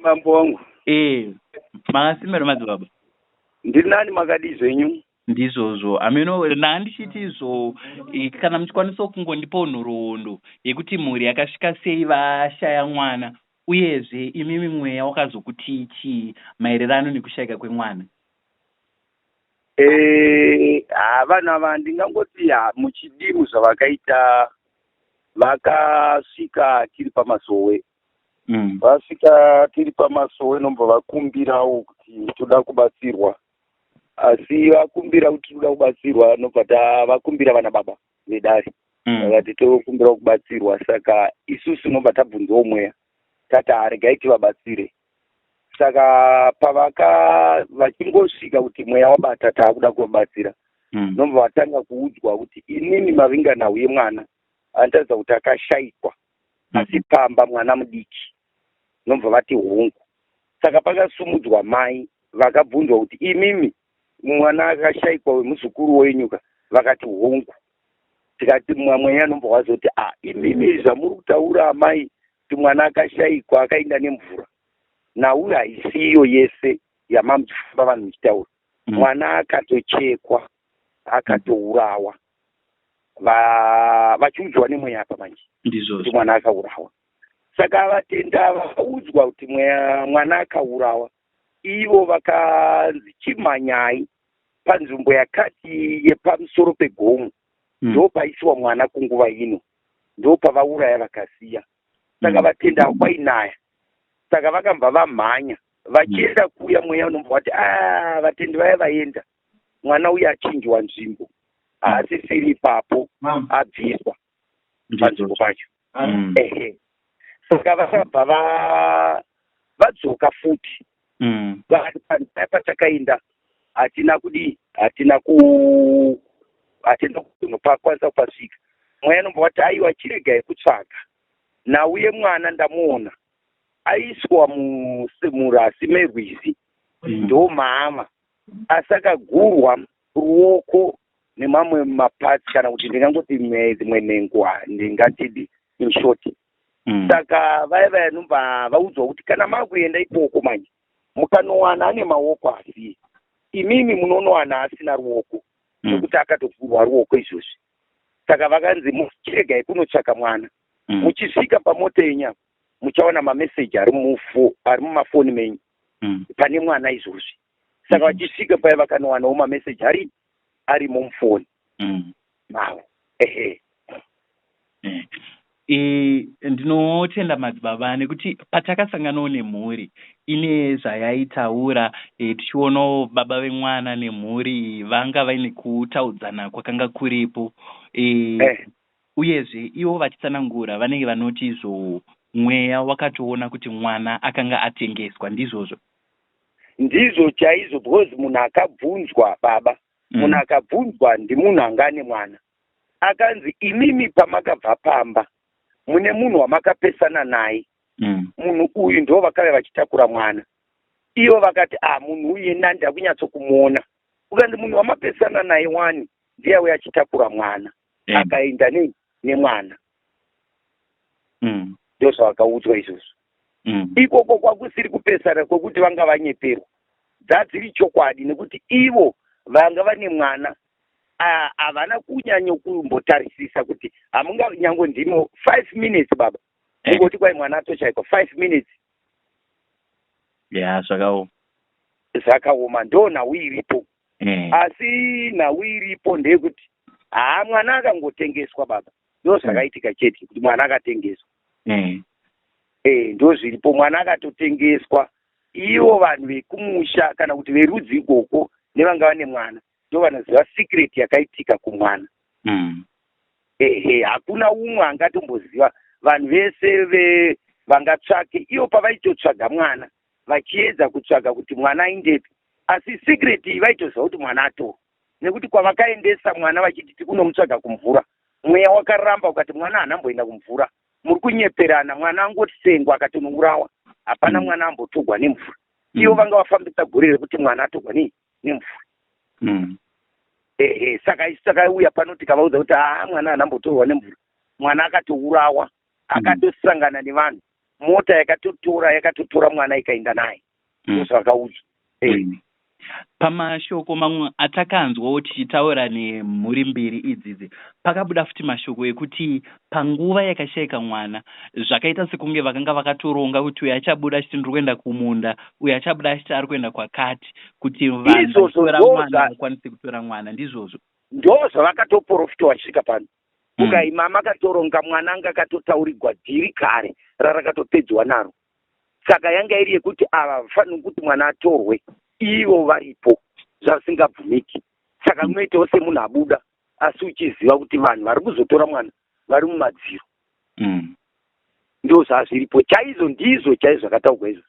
bambo wangu. Makasimero madzibaba. Ndiri nani makadi zvenyu? Ndizvozvo. Ameno nandichiti izvo kana muchikwanisa kungondipa nhoroondo yekuti mhuri yakasvika sei vashaya mwana uyezve imimi mweya wakazokutichi maererano nekushayika kwemwana. Vanhu ava ndingangoti muchidimu zvavakaita vakasvika tiri pamasowe. Vasvika tiri pamasowe nombva vakumbirawo kuti toda kubatsirwa. Asi vakumbira kuti toda kubatsirwa nobva vakumbira vana baba vedare. Vakati tokumbira kubatsirwa, saka isusu nobva tabvunzawo mweya tati regai tivabatsire. Saka vachingosvika kuti mweya wabata taakuda kuvabatsira, nobva vatanga kuudzwa kuti inini mavinganhau yemwana anotaridza kuti akashayikwa, asi pamba mwana mudiki, nobva vati hongu. Saka pakasumudzwa mai vakabvunzwa kuti imimi mwana akashayikwa wemuzukuru wenyuka, vakati hongu. Tikati mweya nobva wazoti imimi zvamuri kutaura amai kuti mwana akashayikwa akaenda nemvura, nhau haisiyo yese yamamuchifamba vanhu muchitaura. Mwana akatochekwa, akatourawa, vachiudzwa nemweya apa manje kuti mwana akaurawa. Saka vatenda vakaudzwa kuti mwana akaurawa, ivo vakanzi chimhanyai panzvimbo yakati yepamusoro pegomo, ndo paisiwa mwana kunguva ino, ndo pavauraya vakasiya. Saka vatenda vakwainaya, saka vakabva vamhanya vachienda kuuya mweya unombva vati vatendi vaya vaenda, mwana uya achinjwa nzvimbo, haasisiri ipapo, abviswa panzvimbo pacho. Saka vakabva vadzoka futi, patakaenda hatina kunokwanisa kupasvika. Mweya unombva vati aiwa chiregai kutsvaga, nauye mwana ndamuona aiswa murasi merwizi, ndo mhama, asi akagurwa ruoko nemamwe mapatsi, kana kuti ndingangoti dzimwe nhengo, ndingatidi inshoti. Saka vaya nobva vaudzwa kuti kana makuenda ikoko manje mukanowana ane maoko asiye, imimi munonowana asina ruoko, nekuti akatovhurwa ruoko izvozvi. Saka vakanzi muchiregai kunotsvaka mwana, muchisvika pamota yenya muchaona mameseji ari mumafoni menyu pane mwana izvozvi. Saka vachisvika paya vakanowanawo mameseji ari mumufoni mavo. Ndinotenda madzibaba nekuti patakasanganawo nemhuri ine zvayaitaura, tichionawo baba vemwana nemhuri vanga vaine kutaudzana kwakanga kuripo, uyezve ivo vachitsanangura vanenge vanoti izvo mweya wakatoona kuti mwana akanga atengeswa. Ndizvozvo ndizvo chaizvo, because munhu akabvunzwa baba, munhu akabvunzwa ndimunhu anga ane mwana, akanzi imimi pamakabva pamba mune munhu wamakapesana naye, munhu uyu ndo vakave vachitakura mwana. Ivo vakati munhu uyu ndandida kunyatsokumuona. Ukanzi munhu wamapesana naye wani ndiye uya achitakura mwana, akaenda nemwana. Ndo zvavakaudzwa izvozvo. Ikoko kwakusiri kupesana kwekuti vanga vanyeperwa, dzadziri chokwadi, nekuti ivo vanga vane mwana havana kunyanya kumbotarisisa kuti hamunga nyango ndimo 5 minutes baba, ngoti kwai mwana atoshayikwa 5 minutes. Zvakaoma, ndo nhau iripo. Asi nhau iripo ndeyekuti mwana akangotengeswa baba, ndo zvakaitika chete kuti mwana akatengeswa. Ndo zviripo, mwana akatotengeswa. Ivo vanhu vekumusha kana kuti verudzi ikoko nevanga vane mwana ndo vanoziva secret yakaitika kumwana. Hakuna umwe angatomboziva, vanhu vese vangatsvake. Ivo pavaitotsvaga mwana vachiedza kutsvaga kuti mwana aindepi, asi secret iyi vaitoziva kuti mwana atorwa, nekuti kwavakaendesa mwana vachiti tikunomutsvaga kumvura, mweya wakaramba ukati mwana haanamboenda kumvura, muri kunyeperana, mwana angotisengwa akatonourawa, hapana mwana ambotogwa nemvura. Ivo vanga vafambisa gore rekuti mwana atogwa nemvura. Saka uya pano tikavaudza kuti mwana haanambotorwa nemvura, mwana akatourawa, akatosangana nevanhu mota yakatotora mwana ikaenda naye. Ndozvakaudzwa. Pamashoko mamwe atakanzwawo tichitaura nemhuri mbiri idzidzi, pakabuda futi mashoko ekuti panguva yakashayika mwana zvakaita sekunge vakanga vakatoronga kuti uyu achabuda achiti ndiri kuenda kumunda, uyu achabuda achiti ari kuenda kwakati, kuti vanhu vachitora mwana vakwanise kutora mwana. Ndizvozvo ndozvavakatoprofitwa vachisvika pano. Ukaima makatoronga mwana anga akatotaurirwa dhiri kare rarakatopedzwa naro. Saka yanga iri yekuti ava vafanira kuti mwana atorwe ivo varipo, zvasingabvumiki. Saka unoitawo semunhu abuda asi uchiziva kuti vanhu vari kuzotora mwana vari mumadziro. Ndo zvazviripo chaizvo, ndizvo chaizvo zvakataurwa izvo.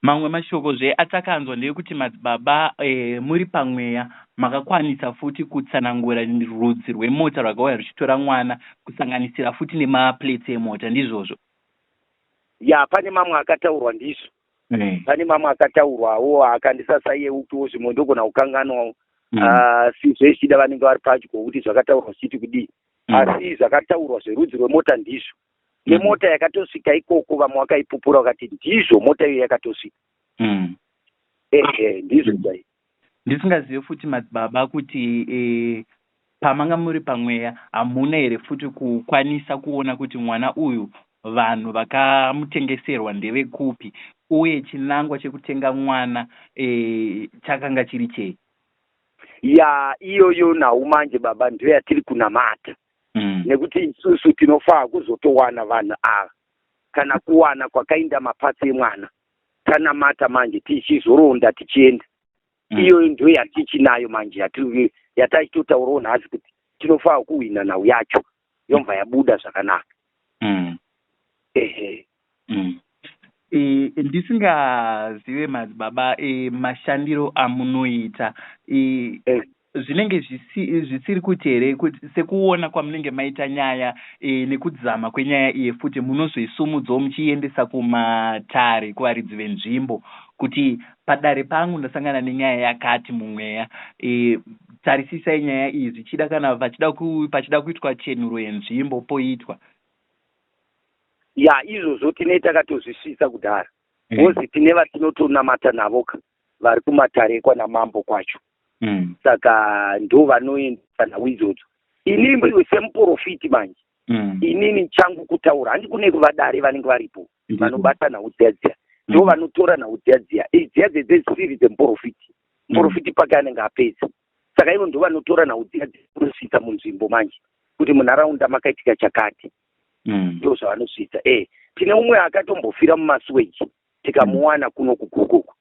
Mamwe mashoko atakanzwa ndeyekuti madzibaba muri pamweya makakwanisa futi kutsanangura rudzi rwemota rwakauya ruchitora mwana, kusanganisira futi nemaplates emota. Ndizvozvo pane mamwe akataurwa ndizvo. Pane mamwe akataurwawo akandisasayeukiwo zvimwe ndogona kukanganwawo. Sizvo ichida vanenge vari padyo kuti zvakataurwa zvichiti kudii, asi zvakataurwa zverudzi rwemota ndizvo. Nemota yakatosvika ikoko vamwe vakaipupura vakati ndizvo mota iyo yakatosvika. Ndizvo dai. Ndisingazive futi madzibaba kuti pamanga muri pamweya hamuna here futi kukwanisa kuona kuti mwana uyu vanhu vakamutengeserwa ndevekupi, uye chinangwa chekutenga mwana chakanga chiri chei? Iyoyo nhau manje baba ndiyo yatiri kunamata. Nekuti isusu tinofaa kuzotowana vanhu ava, kana kuwana kwakainda mapatsi emwana tanamata manje tichizoronda tichienda. Iyoyo ndiyo yatichinayo manje yatachitotaurawo nhasi kuti tinofaa kuhwina nhau yacho yobva yabuda zvakanaka. Ndisingazive madzibaba mashandiro amunoita zvinenge zvisiri kuti here sekuona kwamunenge maita nyaya nekudzama kwenyaya iye futi munozvoisumudzawo muchiendesa kumatare kuvaridzi venzvimbo kuti padare pangu ndasangana nenyaya yakati mumweya, tarisisai nyaya iyi zvichida kana pachida kuitwa chenuro yenzvimbo poitwa. Izvozvo tinee takatozvisvisa kudhara. Bozi tine vatinotonamata navoka vari kumatare kwanamambo kwacho. Saka ndo vanoendesa nhau idzodzo. Inini semuprofiti manje, inini changu kutaura handi kune kuvadare vanenge varipo vanobata nhau dziya ndo vanotora nhau dziya dziya dzedzisiri dzemuprofiti. Muprofiti pake anenge apedza. Saka ivo ndo vanotora nhau dziya dzinosvitsa munzvimbo manje kuti munharaunda makaitika chakati. Ndo zvavanosvitsa. Tine umwe akatombofira mumasiweji tikamuwana kuno kuguguku,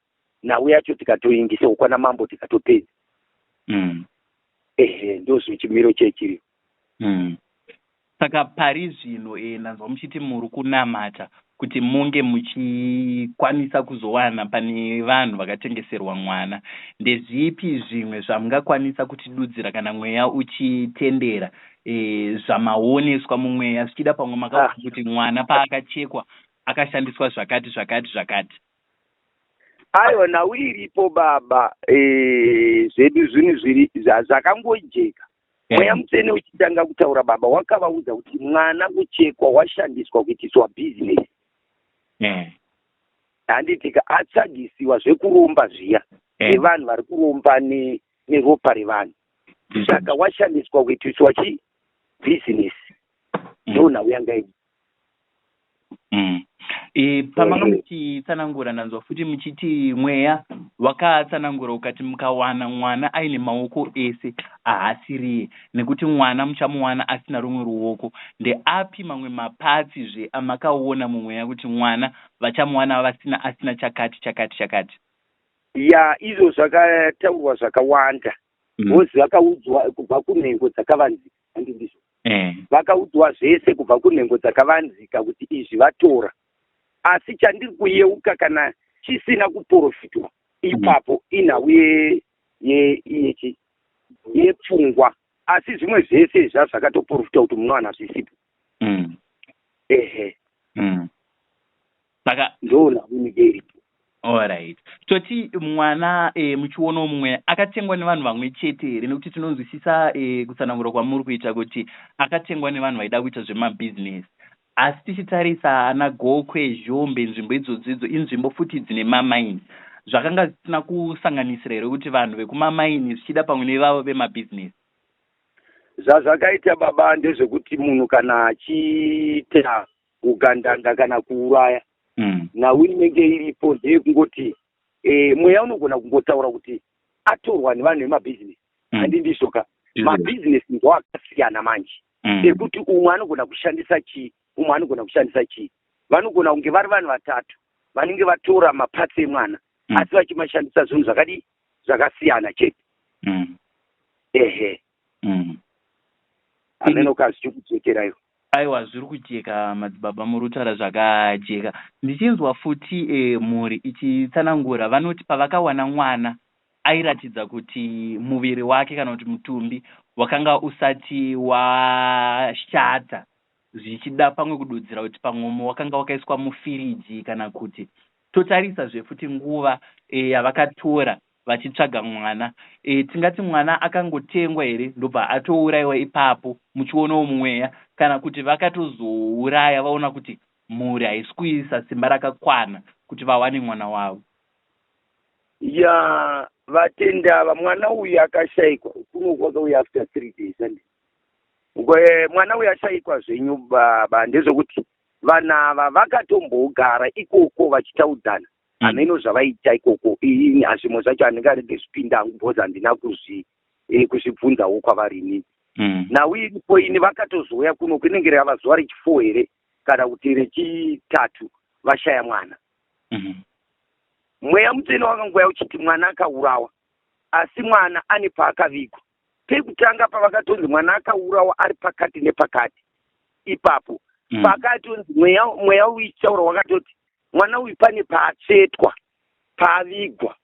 nhau yacho tikatoingisawo kwana mambo tikatopedza. Ndozvo chimiro chechiri. Saka pari zvino nanzwa muchiti muri kunamata kuti munge muchikwanisa kuzowana pane vanhu vakatengeserwa mwana, ndezvipi zvimwe zvamungakwanisa kutidudzira kana mweya uchitendera zvamaoneswa mumweya zvichida pamwe makaona kuti mwana paakachekwa akashandiswa zvakati zvakati zvakati? Aiwa, nhau iripo baba. Zvedu zvinhu zviri zvakangojeka. Mweya mutsvene uchitanga kutaura baba wakavaudza kuti mwana kuchekwa washandiswa kuitiswa bhizinesi. Handitika atsagisiwa zvekuromba zviya nevanhu vari kuromba neropa revanhu. Saka washandiswa kuitiswa bhizinesi. Ndo nhau yanga iyi. Pamanga muchitsanangura nanzwa futi muchiti mweya wakatsanangura ukati mukawana mwana aine maoko ese haasiriye, nekuti mwana muchamuwana asina rumwe ruoko. Ndeapi mamwe mapatsi amakaona mumweya kuti mwana vachamuwana asina chakati chakati chakati? Izvo zvakataurwa zvakawanda. Bozi vakaudzwa kubva kunhengo dzakavanzika. Handizvo vakaudzwa zvese kubva kunhengo dzakavanzika kuti izvi vatora. Asi chandiri kuyeuka kana chisina kuprofitwa ipapo inhau yepfungwa, asi zvimwe zvese zvakatoprofitwa kuti munowana zvisipo. Saka ndo nhau inenge iripo. Alright. Toti mwana muchiono mumwe akatengwa nevanhu vamwe chete here, nekuti tinonzwisisa kutsanangura kwamuri kuita kuti akatengwa nevanhu vaida kuita zvemabhizinesi. asi tichitarisa ana Gokwe, Zhombe, nzvimbo idzodzidzo inzvimbo futi dzine mamaini. Zvakanga zvisina kusanganisira here kuti vanhu vekumamaini zvichida pamwe nevavo vemabhizinesi? Zvazvakaita baba ndezvekuti munhu kana achiita kugandanga kana kuuraya nhau inenge iripo ndeyekungoti mweya unogona kungotaura kuti atorwa nevanhu vemabhizinesi. Handi ndizvoka mabhizinesi ndo akasiyana manje ekuti umwe anogona kushandisa chii, umwe anogona kushandisa chii. Vanogona kunge vari vanhu vatatu vanenge vatora mapatsi emwana asi vachimashandisa zvinhu zvakadi zvakasiyana chete. Ehe. Amenoka zvichikudzokerayo. Aiwa, zviri kujeka madzibaba, murutaura zvakajeka. Ndichinzwa futi mhuri ichitsanangura vanoti pavakawana mwana airatidza kuti muviri wake kana kuti mutumbi wakanga usati washata, zvichida pamwe kududzira kuti pamwe wakanga wakaiswa mufiriji, kana kuti totarisa zvefuti nguva yavakatora vachitsvaga mwana. Tingati mwana akangotengwa here ndobva atourayiwa ipapo muchionawo mweya, kana kuti vakatozouraya vaona kuti mhuri haisi kuisa simba rakakwana kuti vawane mwana wavo? Ya vatenda vamwana uyu akashayikwa kuno kwakauya after 3 days andi mwana uyu ashayikwa zvenyu baba ndezvokuti vanhu ava vakatombogara ikoko vachitaudzana ameno zvavaita ikoko. Zvimwe zvacho handingarege zvipinda hangu bhoza handina kuzvibvunzawo kwavari inini. Nhau iripo ini vakatozouya kuno kunenge rava zuva rechi4 here kana kuti rechi3 vashaya mwana. Mweya mutsvene wakangoya uchiti mwana akaurawa, asi mwana ane paakavigwa. Pekutanga pavakatonzi mwana akaurawa ari pakati nepakati, ipapo pakatonzi mweya uyichaura wakatoti mwana uyu pane paatsvetwa, paavigwa,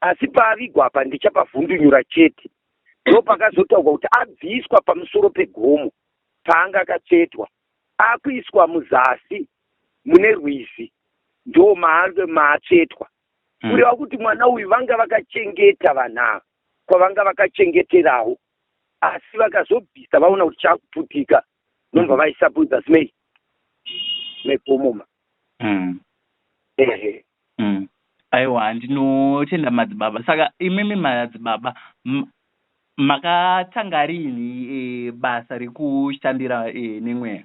asi paavigwa apa ndichapavhundunyura chete. Ndo pakazotaurwa kuti abviswa pamusoro pegomo paanga akatsvetwa, akuiswa muzasi mune rwizi, ndo maatsvetwa. Kureva kuti mwana uyu vanga vakachengeta vanhu kwavanga vakachengeterawo, asi vakazobvisa vaona kuti chakuputika nobva vaisapudza simei mepomoma. Ehe. Aiwa, ndinotenda madzibaba. Saka imimi madzibaba makatanga rini basa rekushandira nemweya?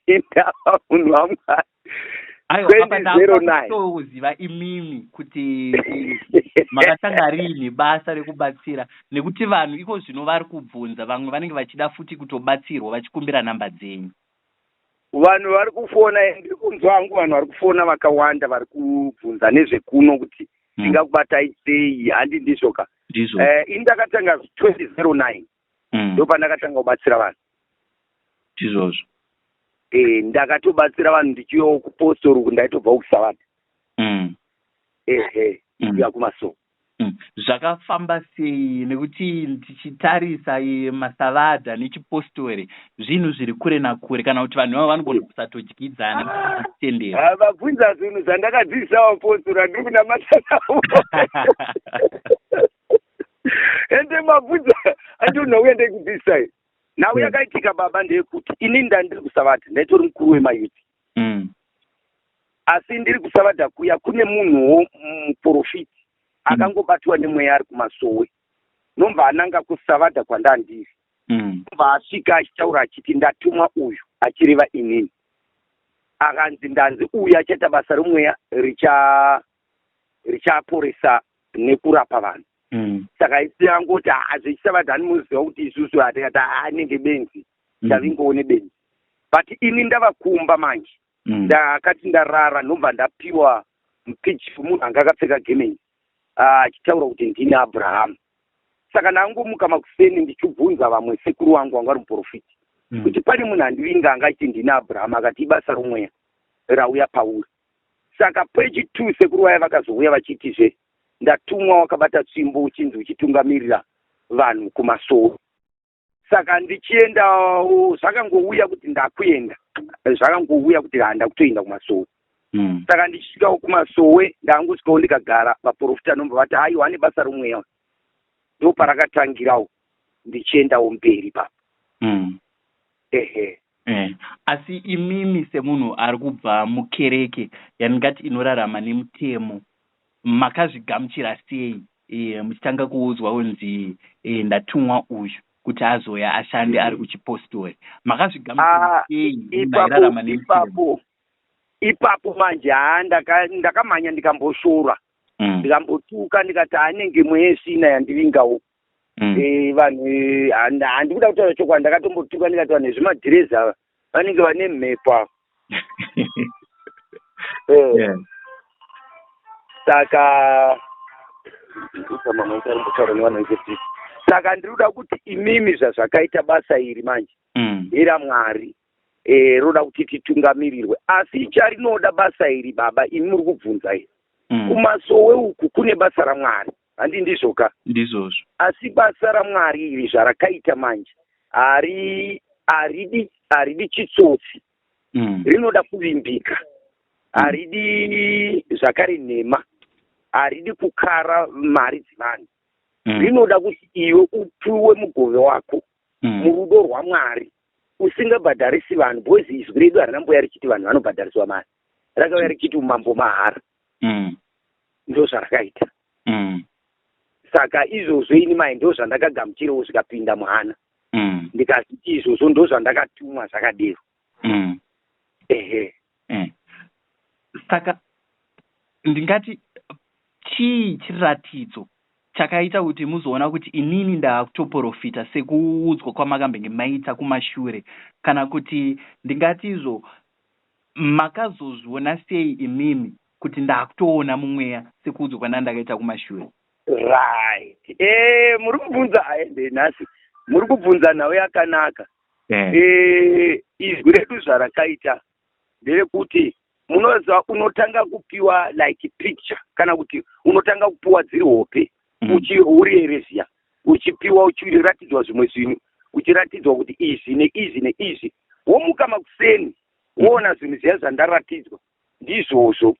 Indava munhu wamwari. Aiwa, imimi kuti makatanga rini basa rekubatsira, nekuti vanhu iko zvino vari kubvunza, vamwe vanenge vachida futi kutobatsirwa vachikumbira namba dzenyu. Vanhu vari kufona, ndiri kunzwa hangu vanhu vari kufona vakawanda vari kubvunza nezvekuno kuti ndingakubatai sei. Handi ndizvoka. Ini ndakatanga 2009 ndo pandakatanga kubatsira vanhu. Ndizvozvo. Ndakatobatsira vanhu ndichiyo kupostori ndaitobva kuSavata. Ya kumasoko. Zvakafamba sei? Nekuti ndichitarisa maSavata nechipostori zvinhu zviri kure nakure, kana kuti vanhu vavo vanogona kusatodyidzana kutendera. Vabvunza zvinhu zvandakadzidzisa vapostori handiri kunamata navo. Ende mabvunza andonauya ndekudzidzisai. Nhau yakaitika baba ndeyekuti ini ndandiri kuSavata ndaitori mukuru wemayuti. Asi ndiri kuSavata kuya kune munhuwo muprofiti akangobatwa nemweya ari kumasowe, nobva ananga kuSavata kwandandiri. Nobva asvika achitaura achiti ndatumwa uyu, achireva inini. Akanzi ndanzi uyu achaita basa remweya richaporesa nekurapa vanhu. Saka isi angoti zvechiSavata hanimuziva kuti isusu hatikati anenge benzi, ndavingoone benzi. But ini ndavakumba manje. Ndakati ndarara nobva ndapiwa mupichi munhu anga akapfeka gemenzi achitaura kuti ndini Abrahamu. Saka ndangomuka makuseni ndichibvunza vamwe sekuru wangu wanga ari muprofiti kuti pane munhu andivinga angachiti ndini Abrahamu, akati ibasa romweya rauya pauri. Saka pechi2 sekuru vaya vakazouya vachitizve ndatumwa wakabata tsvimbo uchinzi uchitungamirira vanhu kumasowe. Saka ndichienda zvakangouya kuti ndakuenda, zvakangouya kuti handa kutoenda kumasowe. Saka ndichisvikawo kumasowe ndangosvikawo ndikagara, vaprofita nomba vati aiwa ane basa romweya. Ndo parakatangirawo ndichiendawo mberi papo. Asi imimi semunhu ari kubva mukereke yandingati inorarama nemutemo, makazvigamuchira sei muchitanga kuudzwa kunzi ndatumwa uyu kuti azoya ashande ari kuchipostori? Makazvigamuchira sei mairarama nemutemo? Ipapo manje ndakamhanya ndikamboshora, ndikambotuka ndikati anenge mwesina yandivingawo. Vanhu handikuda kutaura chokwadi, ndakatombotuka ndikati vanhu zvimadhireza vanenge vane mhepo. Saka ndinoda kuti imimi zvazvakaita basa iri manje era Mwari roda kuti titungamirirwe, asi icharinoda basa iri baba imi muri kubvunza iri kumasowe uku kune basa raMwari, handi ndizvoka? Ndizvozvo. Asi basa raMwari iri zvarakaita manje haridi chitsotsi, rinoda kuvimbika, haridi zvakare nhema, haridi kukara mari dzevanhu. Rinoda kuti iwe upiwe mugove wako murudo rwaMwari, usingabhadharisi vanhu. Bozi izwi redu harina mboya richiti vanhu vanobhadhariswa mari, rakauya richiti umambo mahara. Ndo zvarakaita. Saka izvozvo ini mai ndo zvandakagamuchirawo zvikapinda muhana, ndikazviti izvozvo ndo zvandakatumwa zvakadero. Saka ndingati chii chiratidzo chakaita kuti muzoona kuti inini ndaakutoprofita sekuudzwa kwamakambenge maita kumashure, kana kuti ndingati izvo makazozviona sei imimi kuti ndaakutoona mumweya sekuudzwa kwandakaita kumashure? Right. Muri kubvunza aende nhasi, muri kubvunza nawe yakanaka. Izwi redu zvarakaita nderekuti munoziva unotanga kupiwa like picture, kana kuti unotanga kupiwa dziri hope uriyereziya, uchipiwa uchiratidzwa zvimwe zvinhu, uchiratidzwa kuti izvi neizvi neizvi. Womuka makuseni woona zvinhu zviya zvandaratidzwa, ndizvozvo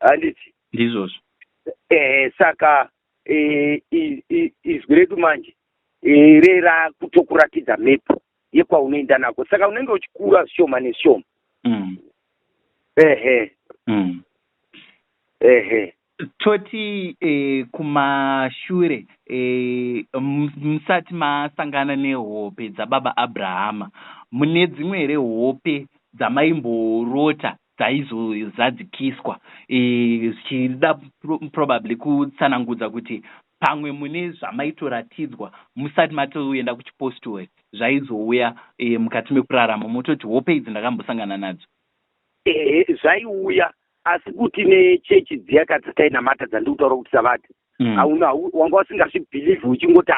handiti? Ndizvozvo. Saka izwi redu manje rera kutokuratidza mepo yekwaunoenda nako, saka unenge uchikura shoma neshoma. Toti kumashure musati masangana nehope dzababa Abrahama, mune dzimwe here hope dzamaimborota dzaizozadzikiswa, zvichida probably kutsanangudza kuti pamwe mune zvamaitoratidzwa musati matoenda kuchipostori zvaizouya mukati mekurarama, mototi hope idzi ndakambosangana nadzo? Zvaiuya, asi kuti nechechi dziya kadzatainamata dzandikutaura kuti savati wanga usingazvibhilivhi uchingoti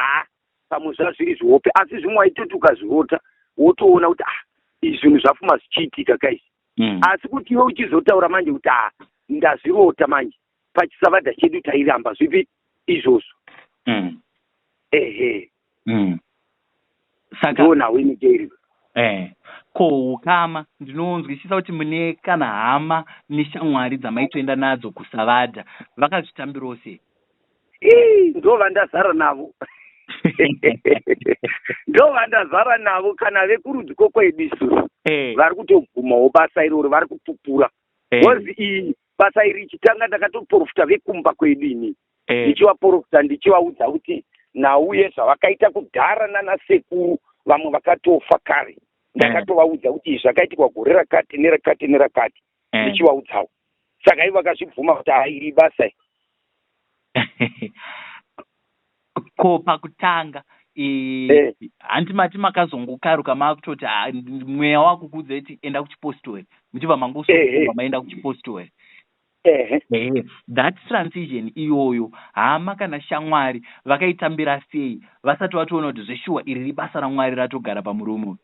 pamwe zvazviri zvihope, asi zvimwe waitoti ukazvirota wotoona kuti izvi zvinhu zvapfuma zvichiitika kaizvi. Asi kuti iwe uchizotaura manje kuti ndazvirota manje pachisavadha chedu tairamba zvipi izvozvo. Saka ndonawe nikeiri ko ukama ndinonzwisisa kuti mune kana hama neshamwari dzamaitoenda nadzo kusavadha vakazvitambirawo sei? Ndo vandazara navo ndo vandazara navo, kana vekurudzi kokwedu isusu vari kutobvumawo basa iroro, vari kupupura. Kozi iyi basa iri richitanga ndakatoprofita vekumba kwedu ini, ndichivaprofita ndichivaudza kuti nauye zvavakaita kudhara nanasekuru vamwe vakatofa kare, ndakatovaudza kuti izvi zvakaitikwa gore rakati nerakati nerakati, ndichivaudzawo. Saka ivo vakazvibvuma kuti iri basa ko pakutanga handimati makazongokaruka makutoti mweya wako kudze kuti enda kuchipostori, muchibva mangosoa maenda kuchipostori. That transition iyoyo hama kana shamwari vakaitambira sei vasati vatoona kuti zveshuwa iri ribasa raMwari ratogara pamuromo?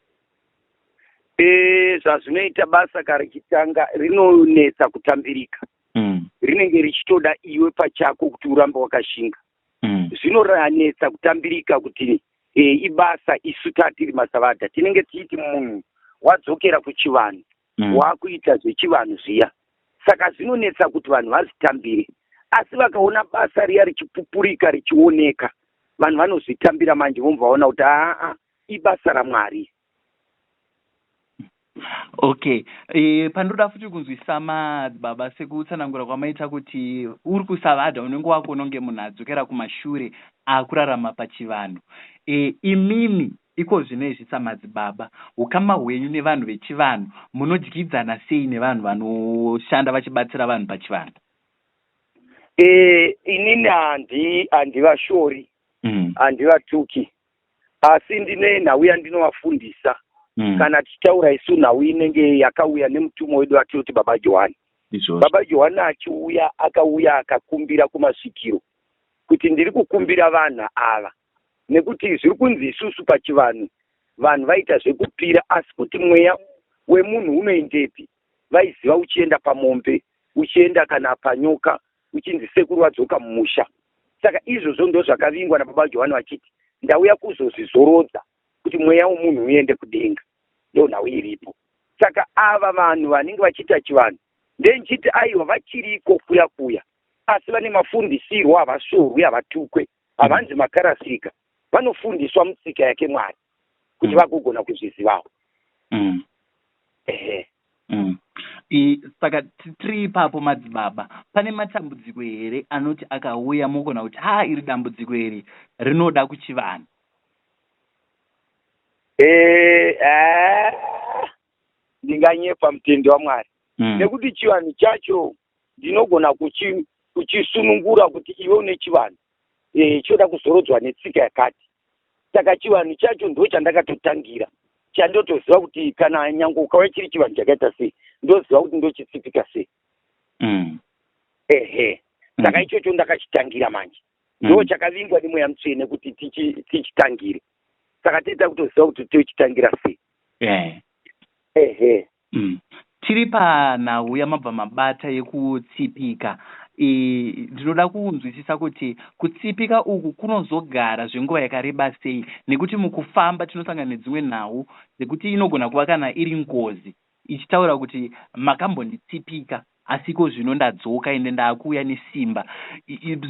Zvazvinoita basa karichitanga rinonetsa kutambirika, rinenge richitoda iwe pachako kuti urambe wakashinga. Zvinoranetsa kutambirika kuti ibasa isu tatiri masavadha tinenge tichiti munhu wadzokera kuchivanhu wakuita zvechivanhu zviya, saka zvinonetsa kuti vanhu vazvitambire. Asi vakaona basa riya richipupurika richioneka, vanhu vanozvitambira manje, vomvaona kuti ibasa raMwari. Okay. Pandoda futi kunzwisa madzibaba sekutsanangura kwamaita kuti uri kusavadha unenge wakuona kunge munhu adzokera kumashure akurarama pachivanhu. Imimi iko zvinezvi samadzibaba, ukama hwenyu nevanhu vechivanhu munodyidzana sei nevanhu vanoshanda vachibatsira vanhu pachivanhu? Inini handivashori, handivatuki, asi ndine nhau yandinovafundisa. Kana tichitaura isu nhau inenge yakauya nemutumwa wedu atinoti Baba Johani. Baba Johani achiuya akauya akakumbira kumasvikiro kuti ndiri kukumbira vanhu ava nekuti zviri kunzi isusu pachivanhu vanhu vaita zvekupira, asi kuti mweya wemunhu unoendepi vaiziva uchienda pamombe, uchienda kana panyoka, uchinzi sekuru vadzoka mumusha. Saka izvozvo ndo zvakavingwa naBaba Johani vachiti ndauya kuzozvizorodza kuti mweya wemunhu uende kudenga. Ndo nhau iripo. Saka ava vanhu vanenge vachiita chivanhu ndenchiti aiwa vachiriko kuya asi vane mafundisirwo havashorwi, havatukwe, havanzi makarasika, vanofundiswa mutsika yake Mwari kuti vagogona kuzvizivawo. Saka tiri ipapo madzibaba, pane matambudziko here anoti akauya mogona kuti iri dambudziko iri rinoda kuchivanhu? Ndinganyepa mutende waMwari nekuti chivanhu chacho ndinogona kuchisunungura kuti iwe une chivanhu choda kuzorodzwa netsika yakati. Saka chivanhu chacho ndo chandakatotangira, chandotoziva kuti kana nyange ukauya chiri chivanhu chakaita sei ndoziva kuti ndochitsipika sei. Saka ichocho ndakachitangira manje, ndo chakavingwa nemweya mutsvene kuti tichitangire. Saka tiita kutoziva kuti tochitangira sei. Tiri panhau yamabva mabata yekutsipika. Ndinoda kunzwisisa kuti kutsipika uku kunozogara zvenguva yakareba sei, nekuti mukufamba tinosangana nedzimwe nhau dzekuti inogona kuva kana iri ngozi ichitaura kuti makambonditsipika asiko zvino ndadzoka ende ndaakuuya nesimba.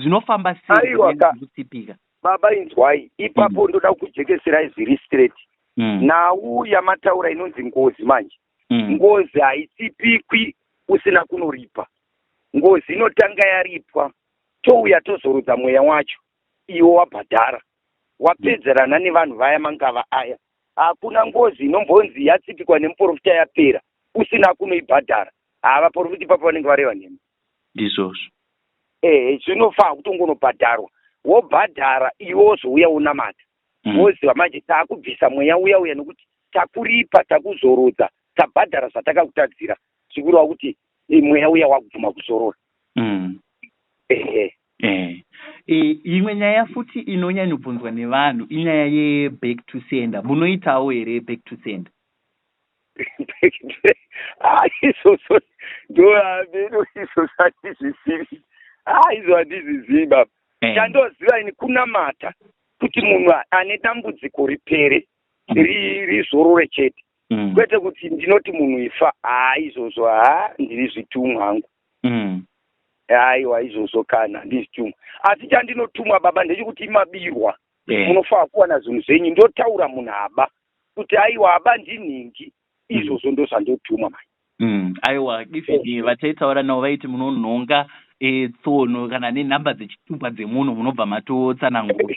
Zvinofamba sei kutsipika? Baba inzwai, ipapo ndoda kujekeserai zviri straight. Nhau yamataura inonzi ngozi manje. Ngozi haitsipikwi usina kunoripa. Ngozi inotanga yaripwa, touya tozorodza mweya wacho, iwo wabhadhara, wapedzerana nevanhu vaya mangava aya. Hakuna ngozi inombonzi yatsipikwa nemuprofita yapera usina kunoibhadhara. Vaprofiti papo vanenge vareva nemi. Ndizvozvo. Zvinofanira kutongonobhadharwa. Wobhadhara iwe wozouya unamata. Woziva manje taakubvisa mweya uya nekuti takuripa, takuzorodza, tabhadhara zvatakakutadzira. Zvikureva kuti mweya uya wakubvuma kuzorora. Imwe nyaya futi inonyanyobvunzwa nevanhu inyaya yeback to sender. Munoitawo here back to sender? Izvozvo izvozvo handizvizivi. Izvo handizvizivi baba. Chandoziva ini kunamata kuti munhu ane dambudziko ripere rizorore chete. Kwete kuti ndinoti munhu ifa, izvozvo ndiri zvitumwa hangu. Aiwa izvozvo kana ndizvitumwa. Asi chandinotumwa baba ndechekuti imabirwa. Munofanira kuwana zvinhu zvenyu, ndotaura munhu aba kuti aiwa aba ndinhingi. Izvozvo ndo zvandotumwa manje. Aiwa ifini vataitaura navo vaiti munonhonga tsono kana nenhamba dzechitumbwa dzemunhu munobva matotsanangura.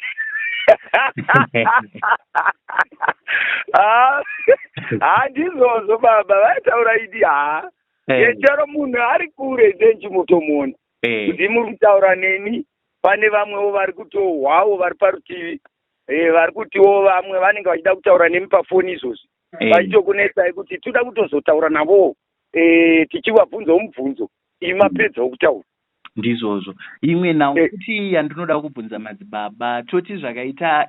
Handizvozvo baba, vaitaura idi chero munhu ari kure ndenchimutomona kuti muri kutaura neni. Pane vamwewo vari kutohwawo vari parutivi, vari kutiwo vamwe vanenge vachida kutaura nemi pafoni izvozvi, vachitokunetsai kuti toda kutozotaura navowo tichivabvunzawo mubvunzo imi mapedzawo kutaura. Ndizvozvo. Imwe nhau kuti yandinoda kubvunza madzibaba, toti zvakaita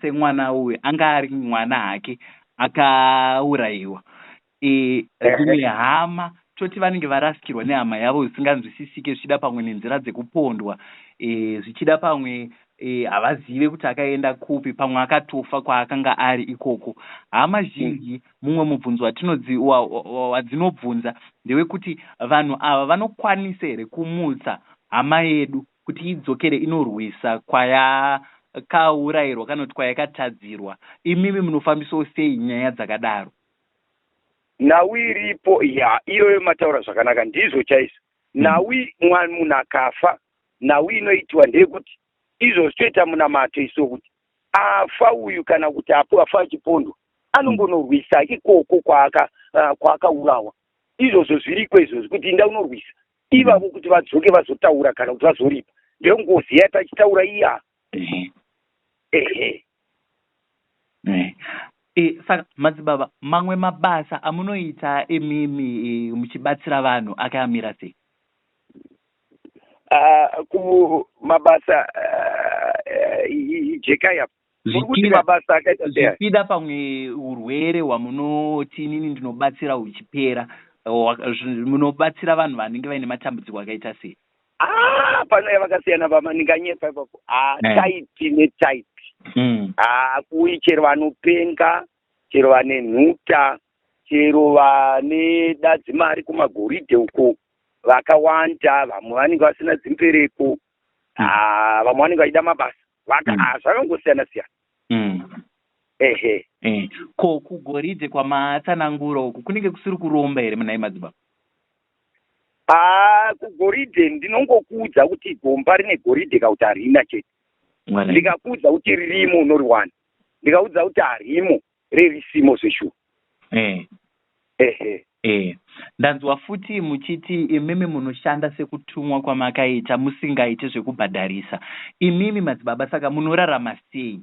semwana uyu anga ari mwana hake akaurayiwa, rimwe hama toti vanenge varasikirwa nehama yavo zvisinganzwisisike, zvichida pamwe nenzira dzekupondwa, zvichida pamwe havazive kuti akaenda kupi, pamwe akatofa kwaakanga ari ikoko. Hama zhinji mumwe mubvunzo wadzinobvunza ndewekuti vanhu ava vanokwanisa here kumutsa hama yedu kuti idzokere inorwisa kwayakaurayirwa kana kuti kwayakatadzirwa. Imimi munofambisawo sei nyaya dzakadaro? nhau iripo iyoyo mataura zvakanaka ndizvo chaizvo. Nhau munhu akafa nhau inoitwa ndeyekuti izvozvi toita munamato iso kuti afa uyu kana kuti afa achipondo anongonorwisa ikoko kwaakaurawa. Izvozvo zviriko izvozvi kuti inda unorwisa ivavo kuti vadzoke vazotaura kana kuti vazoripa ndeyongoziya pachitaura iya. Saka madzibaba, mamwe mabasa amunoita emimi muchibatsira vanhu akaamira sei? Kumabasa jekaya kuti mabasa akaita sei? Zvichida pamwe urwere hwamunoti inini ndinobatsira huchipera, munobatsira vanhu vanenge vaine matambudziko akaita sei? Panouya vakasiyana baba, ndinganyepa ipapo. Taiti netaiti. Kui chero vanopenga, chero vane nhuta, chero vane dadzimari kumagoridhe uko vakawanda, vamwe vanenge vasina dzimpereko, vamwe vanenge vachida mabasa. Zvakangosiyana siyana. Ko kugoridhe kwamatsanangura uku kunenge kusiri kuromba here munai madzibaba? Kugoridhe ndinongokuudza kuti gomba rine goridhe kauti harina chete. Ndikakuudza kuti ririmo unoriwana, ndikaudza kuti harimo rerisimo zveshuwa. Ndanzwa futi muchiti imimi munoshanda sekutumwa kwamakaita musingaiti zvekubhadharisa. Imimi madzibaba, saka munorarama sei?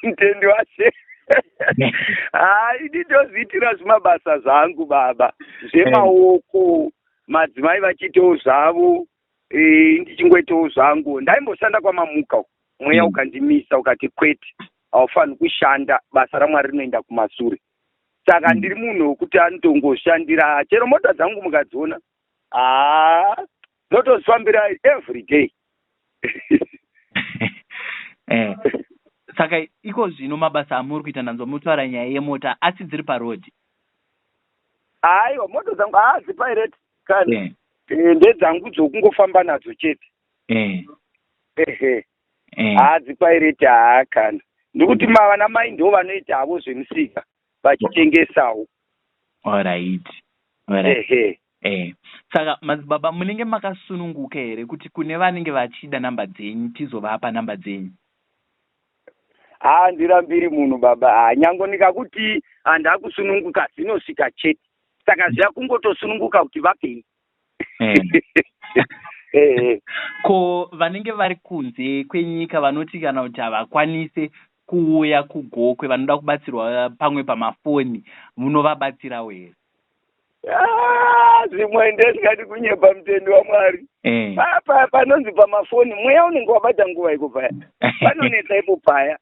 Mutendi washe. Nditozviitira zvimabasa zvangu baba, zvemaoko, madzimai vachitawo zvavo, ndichingoitawo zvangu. Ndaimboshanda kwamamuka, mweya ukandimisa ukati kwete, haufaniri kushanda, basa raMwari rinoenda kumasure. Saka ndiri munhu wekuti anotongoshandira, chero mota dzangu mukadziona, ndotozvifambira every day. Saka iko zvino mabasa amuri kuita, ndanzwa mutaura nyaya yemota, asi dziri parodhi? Aiwa, moto dzangu hadzipirate kani, ndedzangu dzokungofamba nadzo chete. Hadzipirate haakana, ndikuti vana mai ndo vanoita havo zvemusika vachitengesawo. Alright. Saka madzibaba, munenge makasununguka here kuti kune vanenge vachida namba dzenyu tizovapa namba dzenyu? Ndirambiri munhu baba, nyango ndikakuti handakusununguka dzinosvika chete, saka zvakungotosununguka kuti vapei. Ko vanenge vari kunze kwenyika vanoti kana kuti havakwanise kuuya kugokwe, vanoda kubatsirwa pamwe pamafoni, munovabatsirawo here? Zvimwe ndezvikati kunyepa mutendi waMwari. Panonzi pamafoni mweya unenge wabata nguva iko paya, panonetsa ipo paya,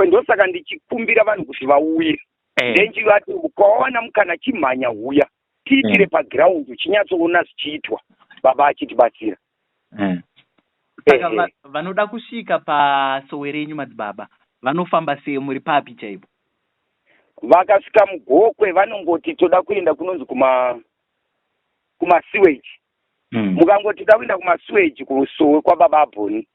ndosaka ndichikumbira vanhu kuti vauye. Ndenchivati ukaona mukana chimhanya huya, tiitire pagiraundi chinyatsoona zvichiitwa, baba achitibatsira. Saka vanoda kusvika pasowe renyu madzibaba, vanofamba sei, muri papi chaipo? Vakasvika mugokwe vanongoti toda kuenda kunonzi kumasiweji. Mukangoti toda kuenda kumasiweji kusowe kwababa Abhoni,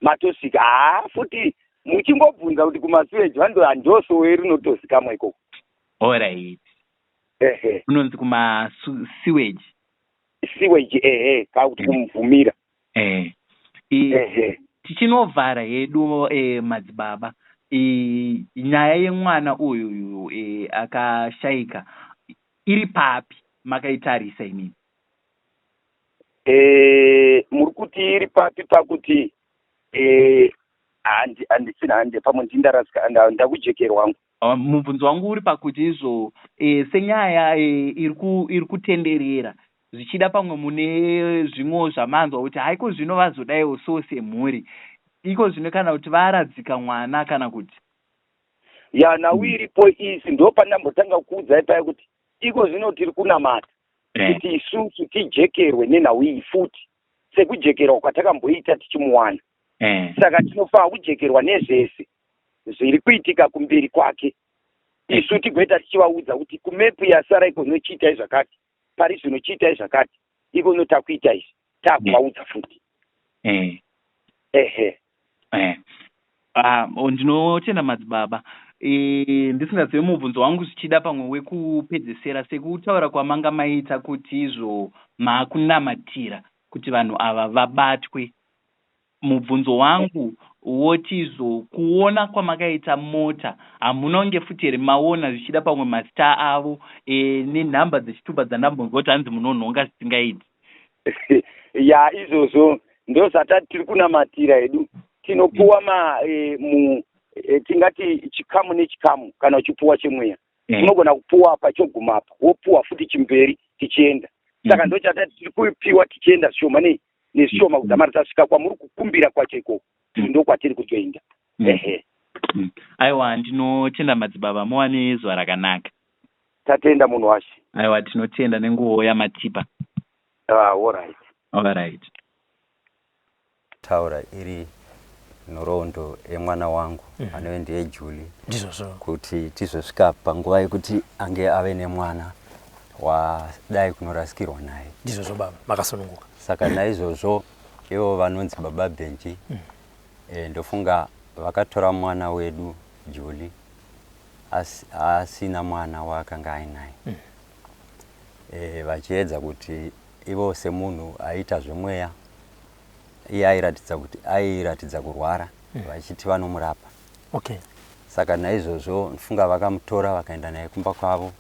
matosvika. Futi muchingobvunza kuti kumasiweji handosowe rinotozikamwa ikoko. Alright. Kunonzi kumasiweji. Siweji, kakuti kumubvumira. Tichinovhara hedu madzibaba, nyaya yemwana uyu akashayika iri papi makaitarisa imini? Muri kuti iri papi pakuti handisina hande pamwe ndindarasika ndakujekerwa wangu. Mubvunzo wangu uri pakuti izvo senyaya iri kutenderera zvichida pamwe mune zvimwewo zvamanzwa kuti haiko zvino vazodaiwo so semhuri, iko zvino kana kuti varadzika mwana kana kuti nhau iripo izi ndo pandambotanga kuudzai paya kuti iko zvino tiri kunamata kuti isusu tijekerwe nenhau iyi futi sekujekerwa kwatakamboita tichimuwana. Saka tinofanira kujekerwa nezvese zviri kuitika kumberi kwake, isu tigoita tichivaudza kuti kumepu yasara iko zvinochiitai zvakati, pari zvinochiitai zvakati, iko notakuita izvi, takuvaudza futi. ndinotenda madzibaba. ndisingazive mubvunzo wangu zvichida pamwe wekupedzesera sekutaura kwamanga maita kuti izvo makunamatira kuti vanhu ava vabatwe. Mubvunzo wangu wotizvo kuona kwamakaita mota hamunonge futi here maona zvichida pamwe mazita avo nenhamba dzechitupa dzandambonzwa kuti hanzi munonhonga zvisingaiti. Ya izvozvo ndo zvatati tiri kunamatira hedu. Tinopuwa tingati chikamu nechikamu kana uchipuwa chemweya. Unogona kupuwa pachoguma apa wopuwa futi chimberi tichienda. Saka ndo chatati tiri kupiwa tichienda zvishoma nezvishoma kuzamara tasvika kwamuri kukumbira kwacheko ndo kwatiri kutoenda. Aiwa, ndinotenda madzibaba, muwane zuva rakanaka. Tatenda munhu washe. Aiwa, tinotenda nenguo yamatipa. All right. Taura iri nhoroondo yemwana wangu anove ndiye Julie kuti tizosvika panguva yekuti ange ave nemwana wadai kunorasikirwa naye. Ndizvo baba, makasununguka. Saka naizvozvo ivo vanonzi Baba Benji ndofunga vakatora mwana wedu Julie asina mwana waakanga ainaye, vachiedza kuti ivo semunhu aita zvemweya iye airatidza kurwara vachiti vanomurapa. Saka naizvozvo ndofunga vakamutora vakaenda naye kumba kwavo